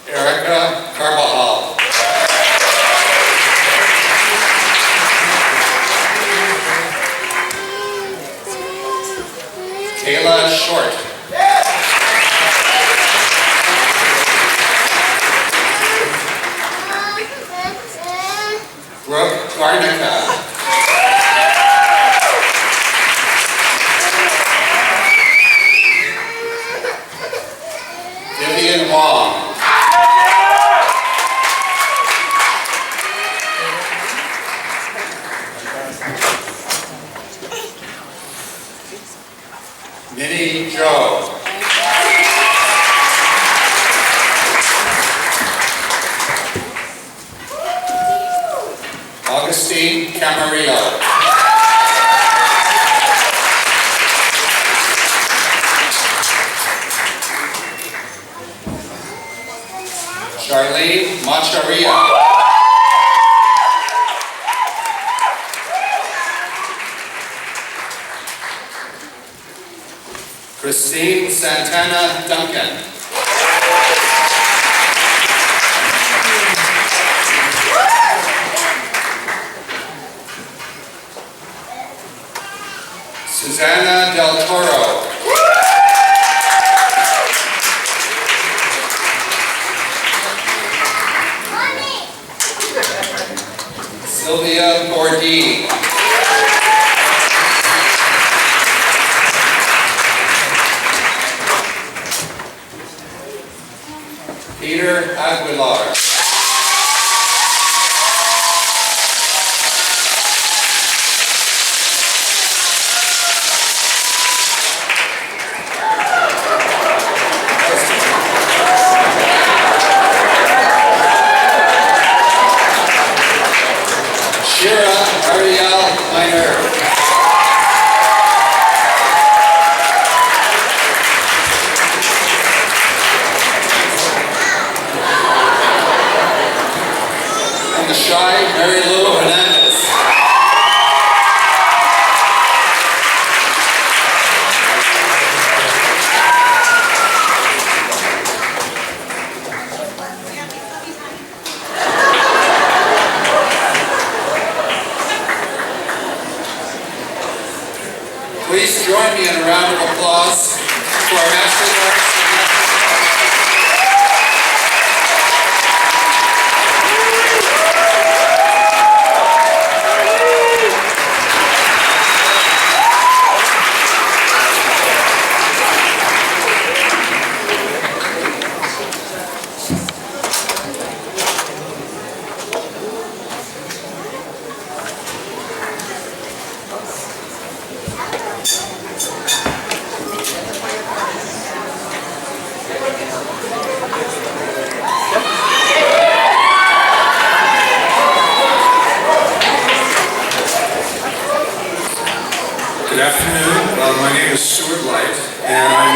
Erica Carbajal. Kayla Short. Brooke Garnica. Vivian Wong. Minnie Joe. Augustine Camarillo. Charlene Macharia. Christine Santana Duncan. Susanna Del Toro. Sylvia Bordi. Peter Aguilar. Shira Ariel Miner. And the shy Mary Lou Hernandez. Please join me in a round of applause for our Master of Arts. My name is Stuart Light, and I'm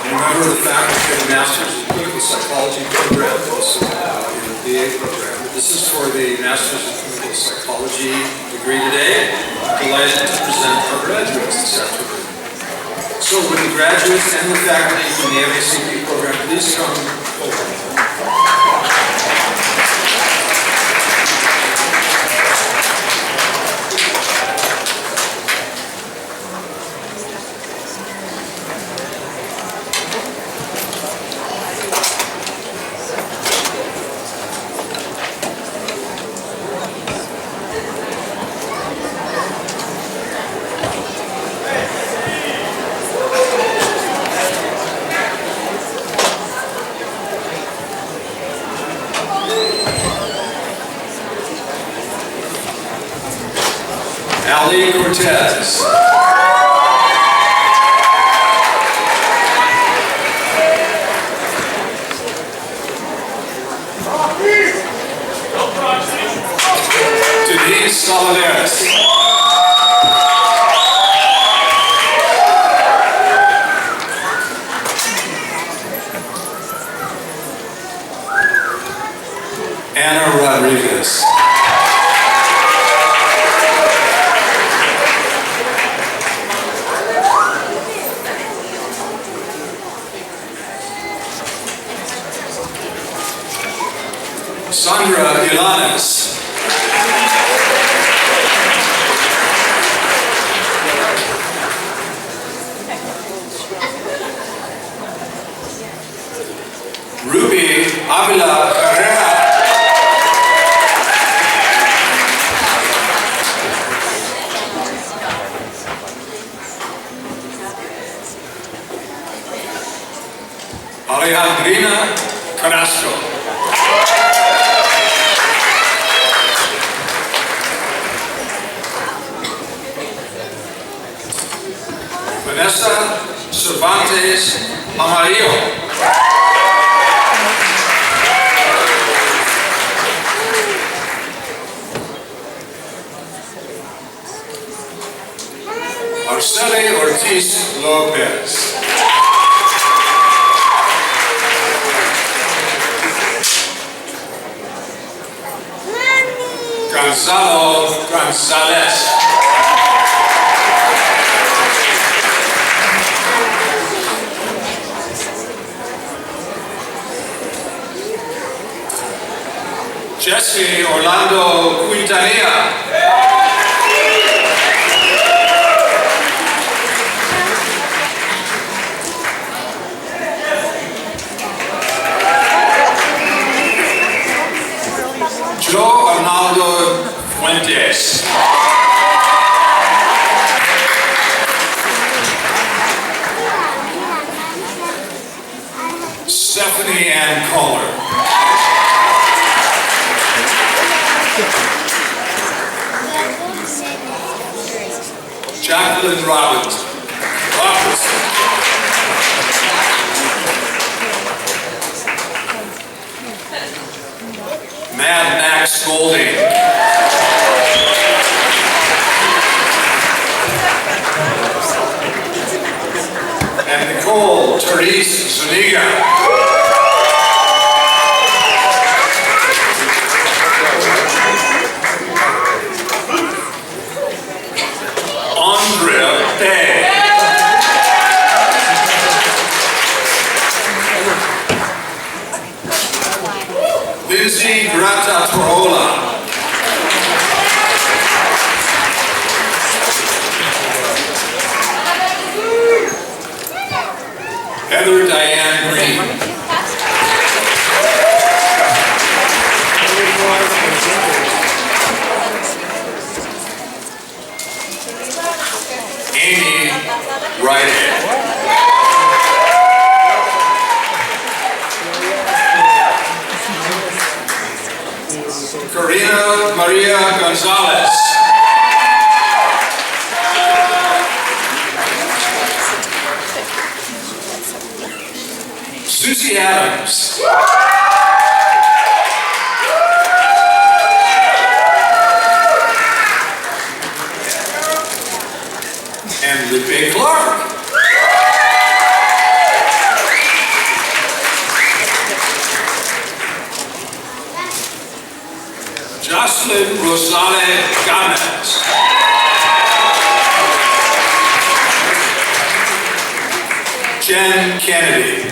a member of the faculty of the Master's in Clinical Psychology program, also in the BA program. This is for the Master's in Clinical Psychology degree today. I'm delighted to present our graduates this afternoon. So would the graduates and the faculty from the AUSB program please come forward. Ali Cortez. Denise Saladeras. Anna Rodriguez. Sandra Ilanes. Ruby Avila Carrera. Alejandrina Carrasco. Vanessa Cervantes Amarillo. Arceli Ortiz Lopez. Gonzalo Gonzalez. Jesse Orlando Quintanilla. Joe Arnaldo Fuentes. Stephanie Ann Kohler. Jacqueline Robinson. Mad Max Golding. And Nicole Therese Zuniga. Andrea Day. Lindsay Grata Torola. Heather Diane Green. Amy Ryder. Karina Maria Gonzalez. Susie Adams. Jocelyn Rosale Gomez. Jen Kennedy.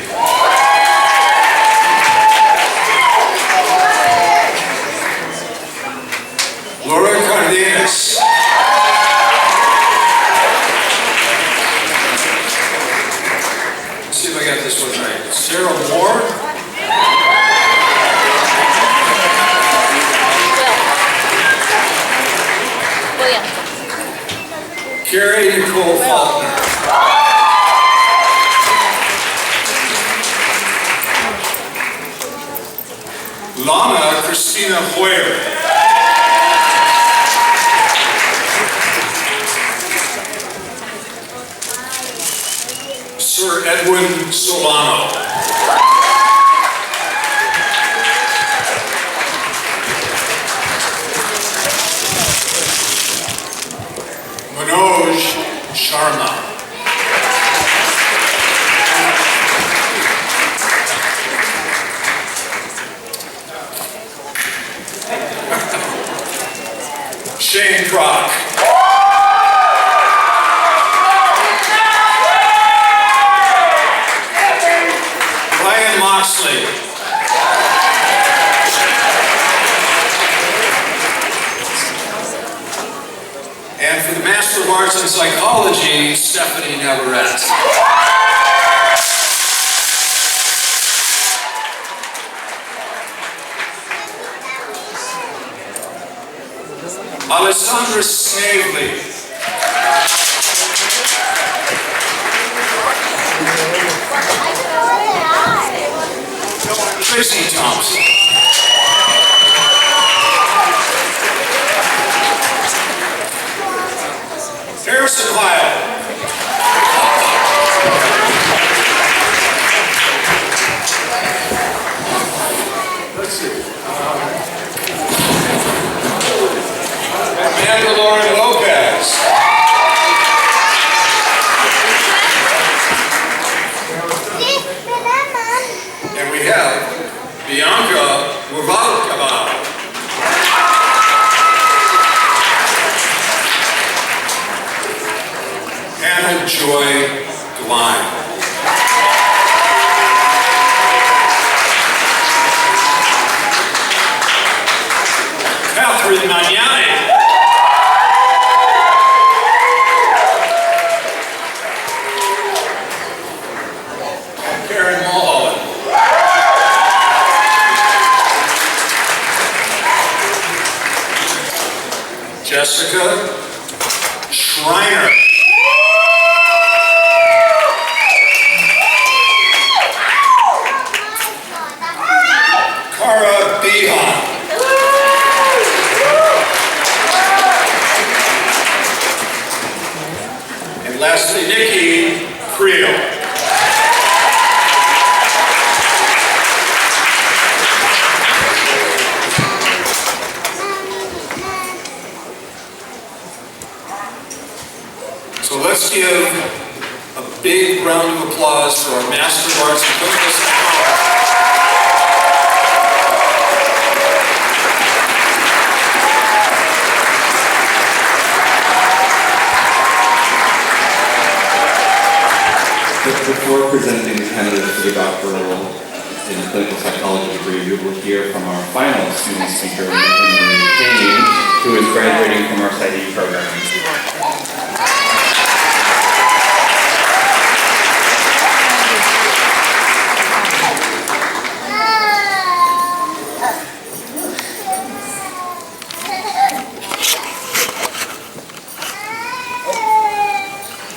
Laura Cardenas. Let's see if I got this one right. Sarah Moore. Carrie Nicole Faulkner. Lana Christina Hoyer. Sir Edwin Solano. Manoj Sharma. Shane Brock. Ryan Moxley. And for the Master of Arts in Psychology, Stephanie Navarrete. Alessandra Snavely. Tracy Thompson. Harrison Lyle. Let's see. Amanda Lauren Lopez. And we have Bianca Wavalkaba. Anna Joy Gline. Catherine Magnani. Karen Mulholland. Jessica Schreiner. Cara Behan. And lastly, Nikki Creel. So let's give a big round of applause for our Master of Arts in Clinical Psychology. Before presenting the candidates for the doctoral in clinical psychology degree, we will hear from our final student speaker, Marie Payne, who is graduating from our PsyD program.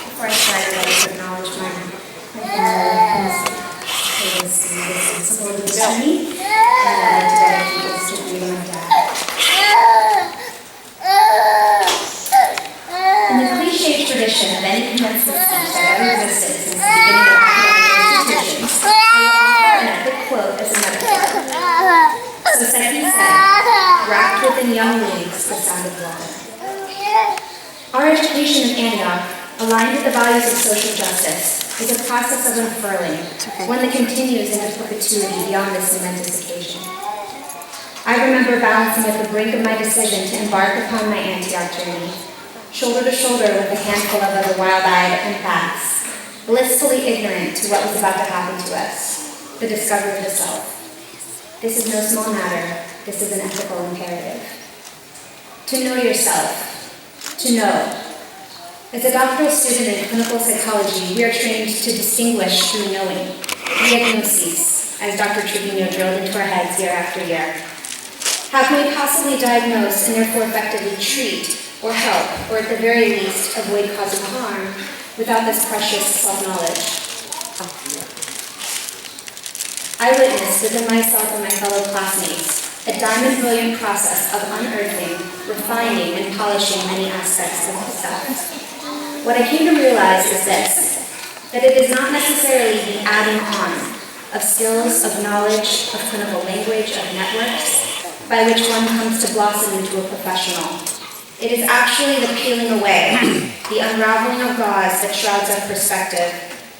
Before I start, I'd like to acknowledge my family who's supported this journey, and I'd like to dedicate this to you, my dad. In the cliche tradition of any commencement speech that ever existed since the beginning of academic institutions, I will offer an epic quote as a metaphor. So Psyche said, wrapped within young wings, the sound of water. Our education in Antioch, aligned with the values of social justice, is a process of unfurling, one that continues into perpetuity beyond this momentous occasion. I remember balancing at the brink of my decision to embark upon my Antioch journey, shoulder to shoulder with a handful of other wild-eyed empaths, blissfully ignorant to what was about to happen to us, the discovery of the self. This is no small matter. This is an ethical imperative. To know yourself, to know. As a doctoral student in clinical psychology, we are trained to distinguish through knowing, diagnoses, as Dr. Trevino drilled into our heads year after year. How can we possibly diagnose and therefore effectively treat or help, or at the very least, avoid causing harm without this precious self-knowledge? I witnessed within myself and my fellow classmates a diamond brilliant process of unearthing, refining, and polishing many aspects of myself. What I came to realize is this, that it is not necessarily the adding on of skills, of knowledge, of clinical language, of networks, by which one comes to blossom into a professional. It is actually the peeling away, the unraveling of gauze that shrouds our perspective,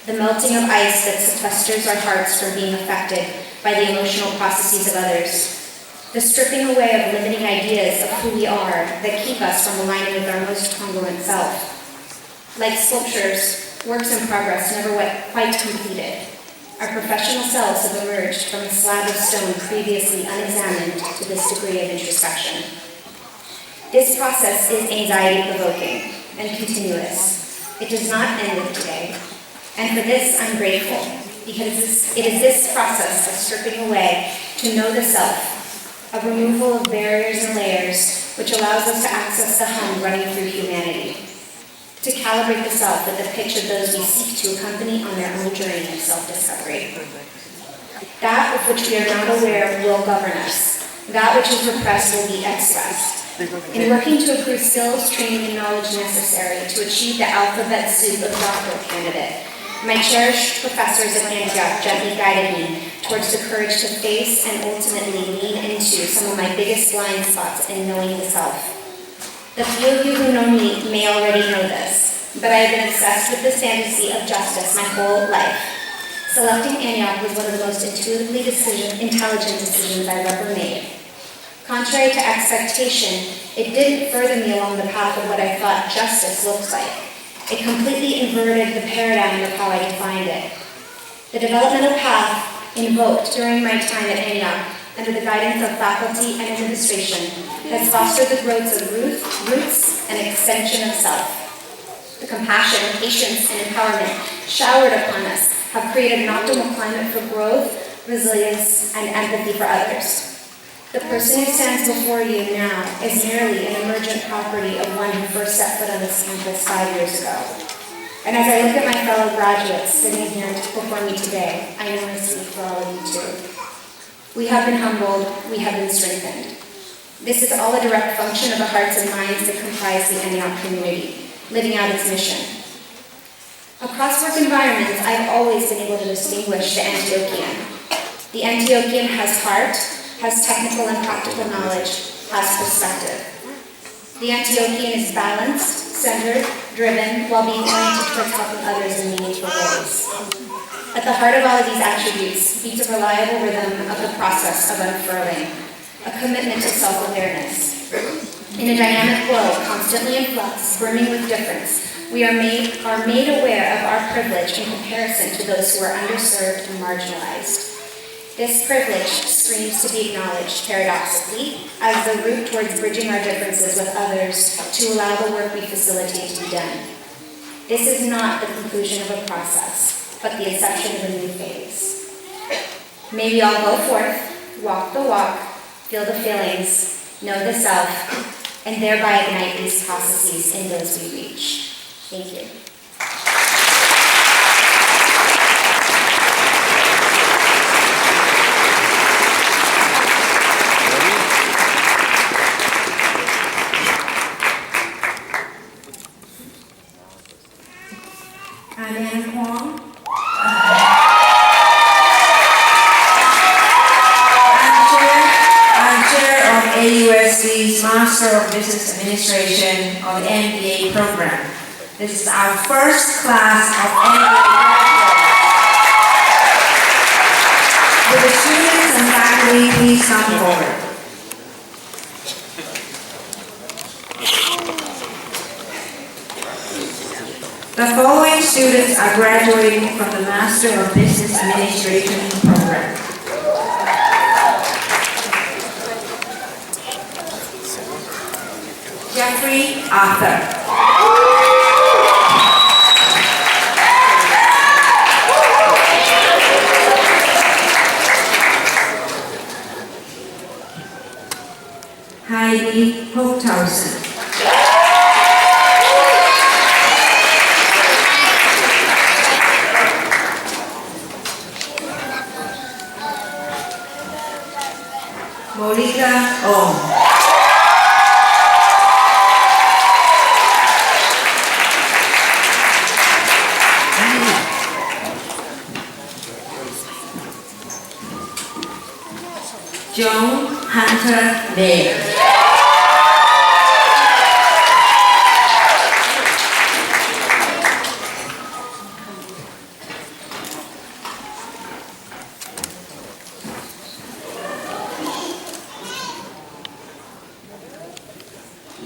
the melting of ice that sequesters our hearts from being affected by the emotional processes of others, the stripping away of limiting ideas of who we are that keep us from aligning with our most congruent self. Like sculptures, works in progress never quite completed, our professional selves have emerged from a slab of stone previously unexamined to this degree of introspection. This process is anxiety-provoking and continuous. It does not end with today. And for this, I'm grateful, because it is this process of stripping away to know the self, a removal of barriers and layers, which allows us to access the hum running through humanity, to calibrate the self with the pitch of those we seek to accompany on their own journey of self-discovery. That of which we are not aware will govern us. That which is repressed will be expressed. In working to accrue skills, training, and knowledge necessary to achieve the alphabet soup of doctoral candidate, my cherished professors at Antioch gently guided me towards the courage to face and ultimately lean into some of my biggest blind spots in knowing the self. The few of you who know me may already know this, but I have been obsessed with this fantasy of justice my whole life. Selecting Antioch was one of the most intuitively intelligent decisions I've ever made. Contrary to expectation, it didn't further me along the path of what I thought justice looked like. It completely inverted the paradigm of how I defined it. The developmental path invoked during my time at Antioch, under the guidance of faculty and administration, has fostered the growth of roots and extension of self. The compassion, patience, and empowerment showered upon us have created an optimal climate for growth, resilience, and empathy for others. The person who stands before you now is merely an emergent property of one who first set foot on this campus 5 years ago. And as I look at my fellow graduates sitting here before me today, I know I speak for all of you too. We have been humbled, we have been strengthened. This is all a direct function of the hearts and minds that comprise the Antioch community, living out its mission. Across work environments, I've always been able to distinguish the Antiochian. The Antiochian has heart, has technical and practical knowledge, has perspective. The Antiochian is balanced, centered, driven, while being oriented towards helping others in meaningful ways. At the heart of all of these attributes beats a reliable rhythm of the process of unfurling, a commitment to self-awareness. In a dynamic world, constantly in flux, brimming with difference, we are made aware of our privilege in comparison to those who are underserved and marginalized. This privilege screams to be acknowledged, paradoxically, as the route towards bridging our differences with others to allow the work we facilitate to be done. This is not the conclusion of a process, but the inception of a new phase. May we all go forth, walk the walk, feel the feelings, know the self, and thereby ignite these processes in those we reach. Thank you. I'm Anna Kwong. I'm chair of AUSB's Master of Business Administration of the MBA program. This is our first class of MBA graduates. Will the students and faculty please come forward? The following students are graduating from the Master of Business Administration program. Jeffrey Arthur. Heidi Holthausen. Monica Ong. Joan Hunter Mayer.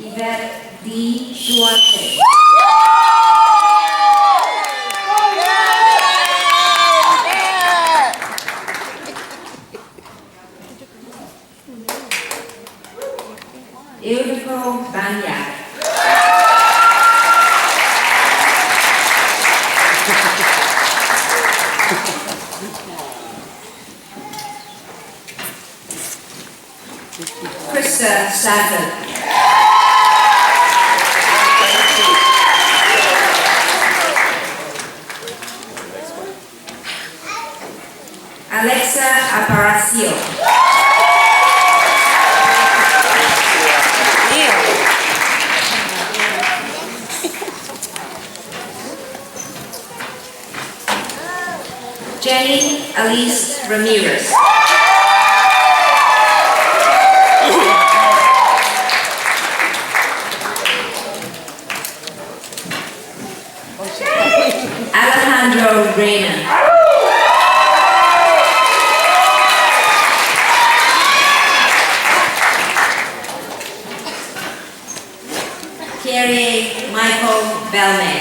Yvette D. Duarte. Ildiko Banyak. Krista Stafford. Alexa Aparicio. Jenny Alice Ramirez. Alejandro Reyna. Kerry Michael Belmay.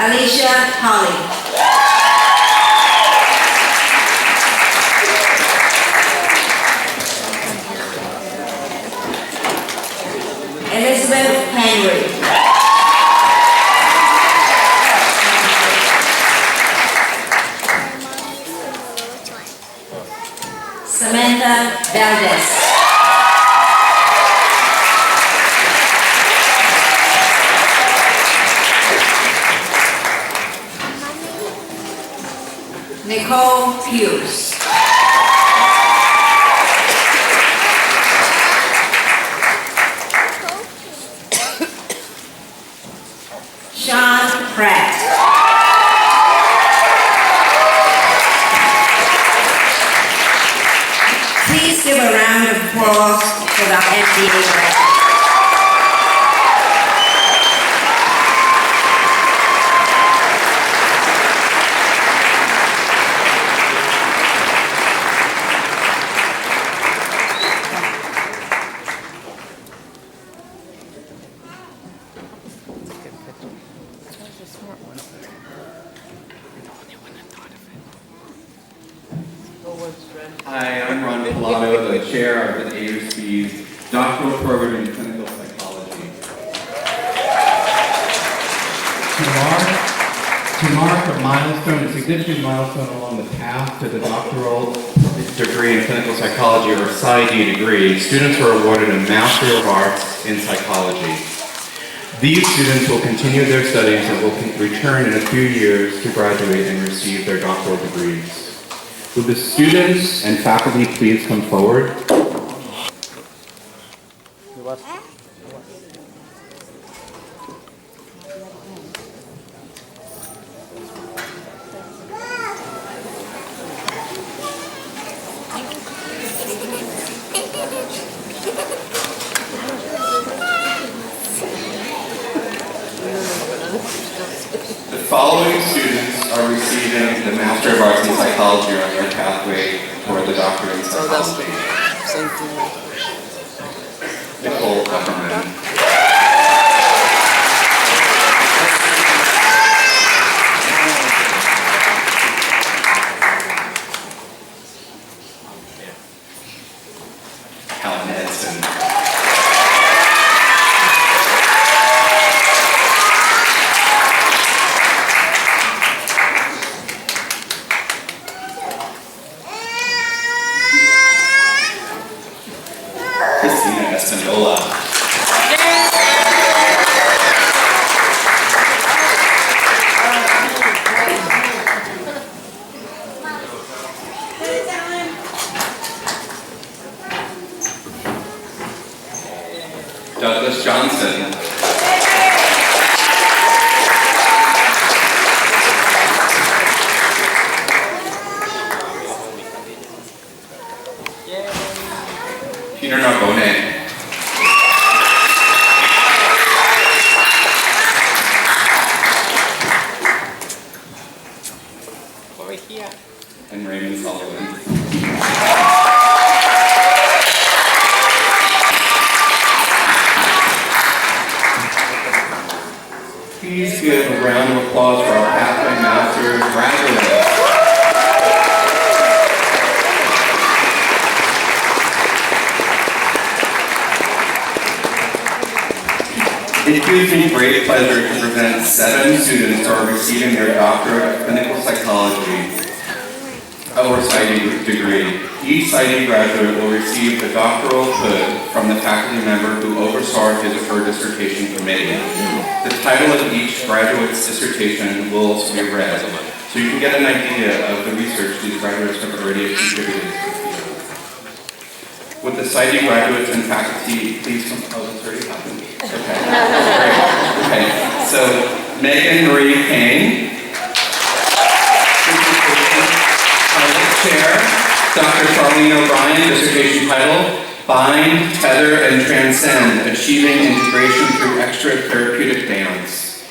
Alicia Holly. Elizabeth Henry. Samantha Valdez. Nicole Hughes. Sean Pratt. Please give a round of applause for the MBA graduates. Hi, I'm Ron Pilato, the chair of the AUSB's doctoral program in clinical psychology. To mark a milestone, a significant milestone along the path to the doctoral degree in clinical psychology or PsyD degree, students were awarded a Master of Arts in Psychology. These students will continue their studies and will return in a few years to graduate and receive their doctoral degrees. Would the students and faculty please come forward? The following students are receiving the Master of Arts in Psychology on their pathway toward the doctorate in psychology. Nicole Upperman. Alan Edson. Christina Espindola. Douglas Johnson. Peter Narbonne. And Raymond Sullivan. Please give a round of applause for our Pathway Masters graduates. It gives me great pleasure to present 7 students who are receiving their Doctorate of Clinical Psychology or PsyD degree. Each PsyD graduate will receive the doctoral hood from the faculty member who oversaw his or her dissertation committee. The title of each graduate's dissertation will also be read, so you can get an idea of the research these graduates have already contributed to the field. Would the PsyD graduates and faculty please come? Oh, that's already happened. Okay. Great. Okay. So Megan Marie Kane. Chair, Dr. Charlene O'Brien, dissertation title, Bind, Tether, and Transcend, Achieving Integration Through Extra-Therapeutic Dance.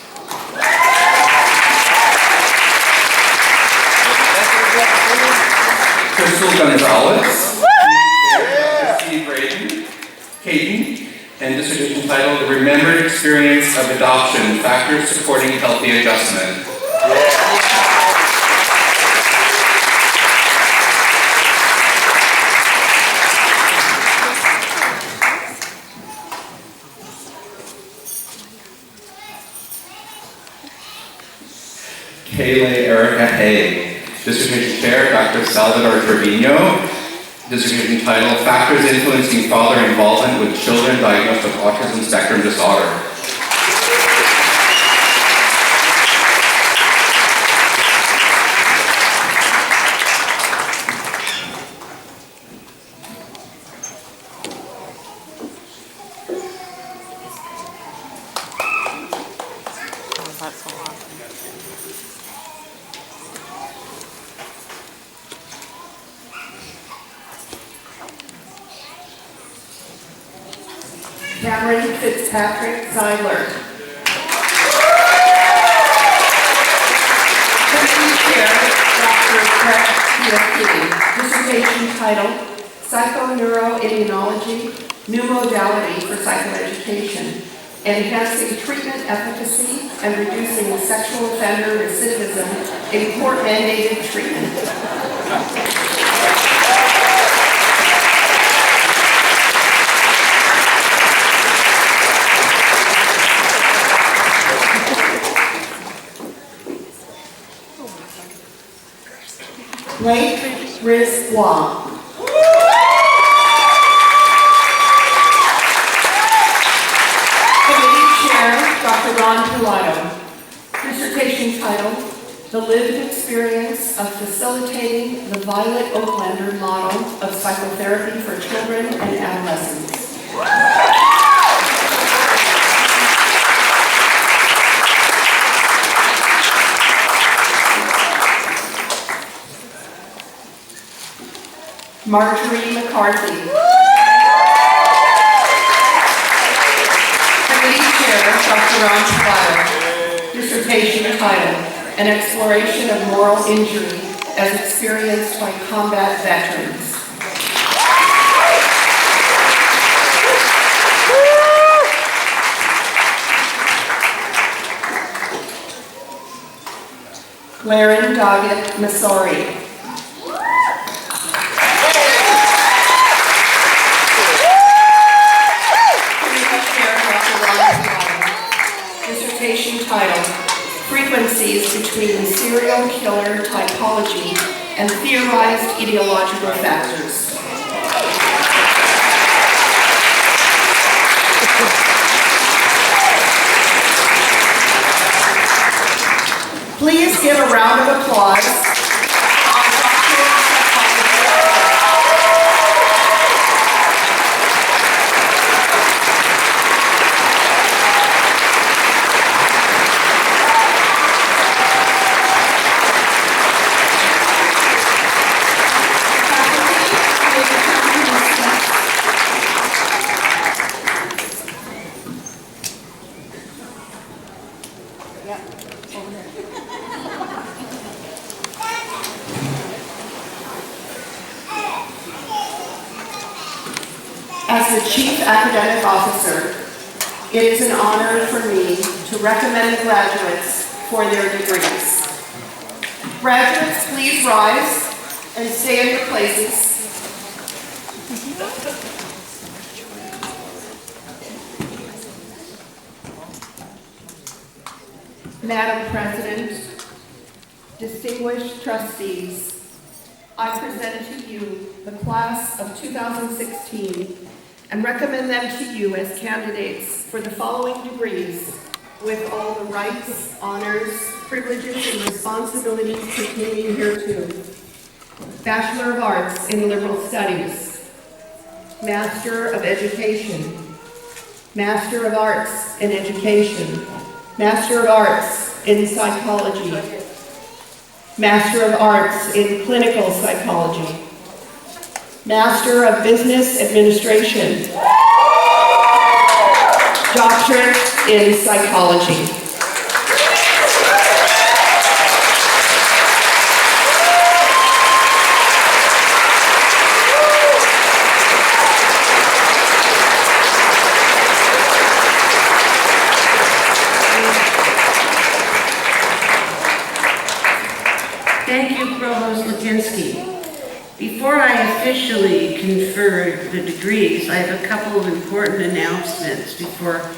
Crystal Gonzalez, Dr. Steve Caden, and dissertation title, The Remembered Experience of Adoption, Factors Supporting Healthy Adjustment. Kayleigh Erica Hay, dissertation chair, Dr. Salvador Trevino, dissertation title, Factors Influencing Father Involvement with Children Diagnosed with Autism Spectrum Disorder. Cameron Fitzpatrick Zeiler. Committee Chair, Dr. Brett PhD. Dissertation title, Psychoneuroimmunology, New Modality for Psychoeducation, Enhancing Treatment Efficacy and Reducing Sexual Offender Recidivism in Court-Mandated Treatment. Blake Riz Wong. Committee Chair, Dr. Ron Pilato. Dissertation title, The Lived Experience of Facilitating the Violet Oaklander Model of Psychotherapy for Children and Adolescents. Marjorie McCarthy. Committee Chair, Dr. Ron Pilato. Dissertation title, An Exploration of Moral Injury as experienced by combat veterans. Laren Doggett Masori. Dissertation title, Frequencies Between Serial Killer Typology and Theorized Etiological Factors. Please give a round of applause. As the Chief Academic Officer, it is an honor for me to recommend the graduates for their degrees. Graduates, please rise and stay in your places. Madam President, distinguished trustees, I present to you the class of 2016 and recommend them to you as candidates for the following degrees with all the rights, honors, privileges, and responsibilities pertaining hereto. Bachelor of Arts in Liberal Studies, Master of Education, Master of Arts in Education, Master of Arts in Psychology, Master of Arts in Clinical Psychology, Master of Business Administration, Doctorate in Psychology. Thank you, Provost Lipinski. Before I officially confer the degrees, I have a couple of important announcements before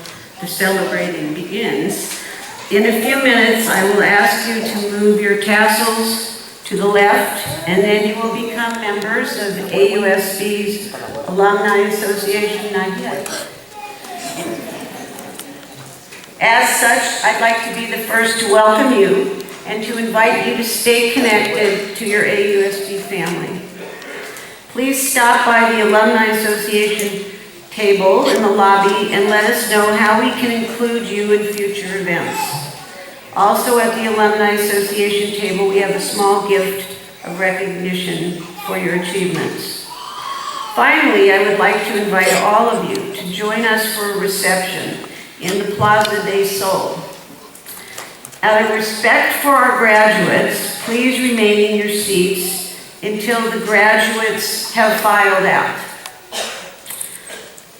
the celebrating begins. In a few minutes, I will ask you to move your tassels to the left, and then you will become members of AUSB's Alumni Association, not yet. As such, I'd like to be the first to welcome you and to invite you to stay connected to your AUSB family. Please stop by the Alumni Association table in the lobby and let us know how we can include you in future events. Also at the Alumni Association table, we have a small gift of recognition for your achievements. Finally, I would like to invite all of you to join us for a reception in the Plaza del Sol. Out of respect for our graduates, please remain in your seats until the graduates have filed out.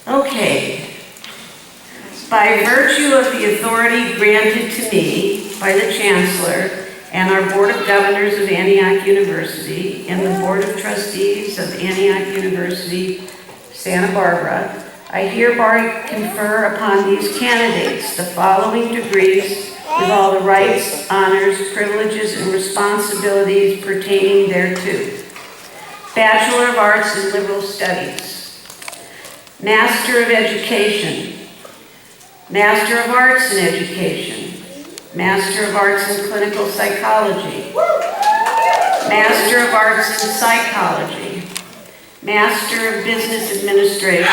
Okay. By virtue of the authority granted to me by the Chancellor and our Board of Governors of Antioch University and the Board of Trustees of Antioch University, Santa Barbara, I hereby confer upon these candidates the following degrees with all the rights, honors, privileges, and responsibilities pertaining thereto. Bachelor of Arts in Liberal Studies, Master of Education, Master of Arts in Education, Master of Arts in Clinical Psychology, Master of Arts in Psychology, Master of Business Administration,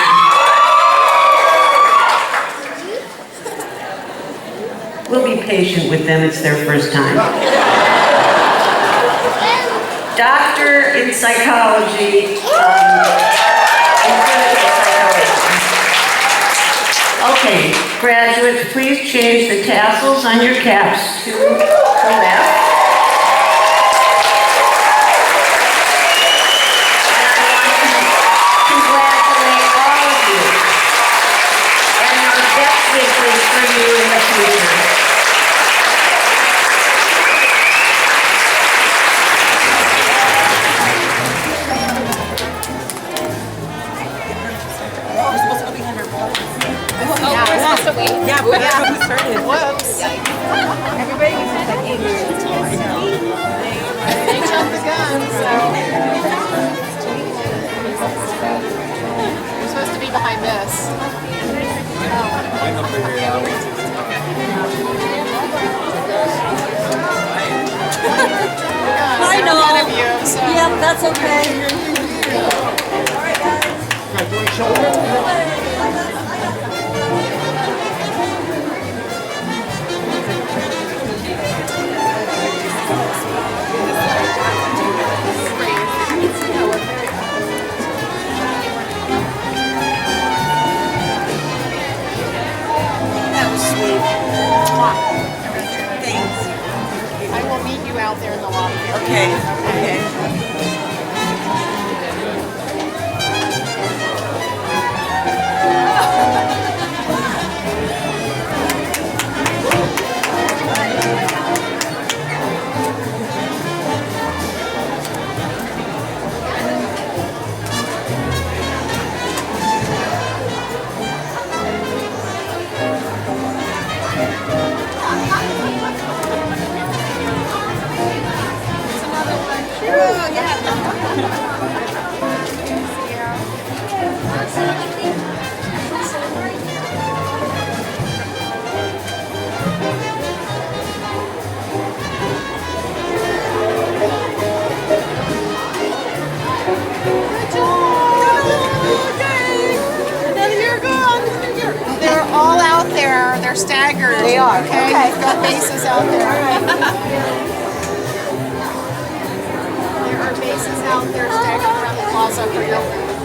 we'll be patient with them, it's their first time. Doctor in Psychology, in Clinical Psychology. Okay, graduates, please change the tassels on your caps to the left. That's okay. That was sweet. Thanks. I will meet you out there in the lobby. Okay. They're all out there. They're staggered. They are. Okay. You've got bases out there. There are bases out there staggered around the plaza for your food.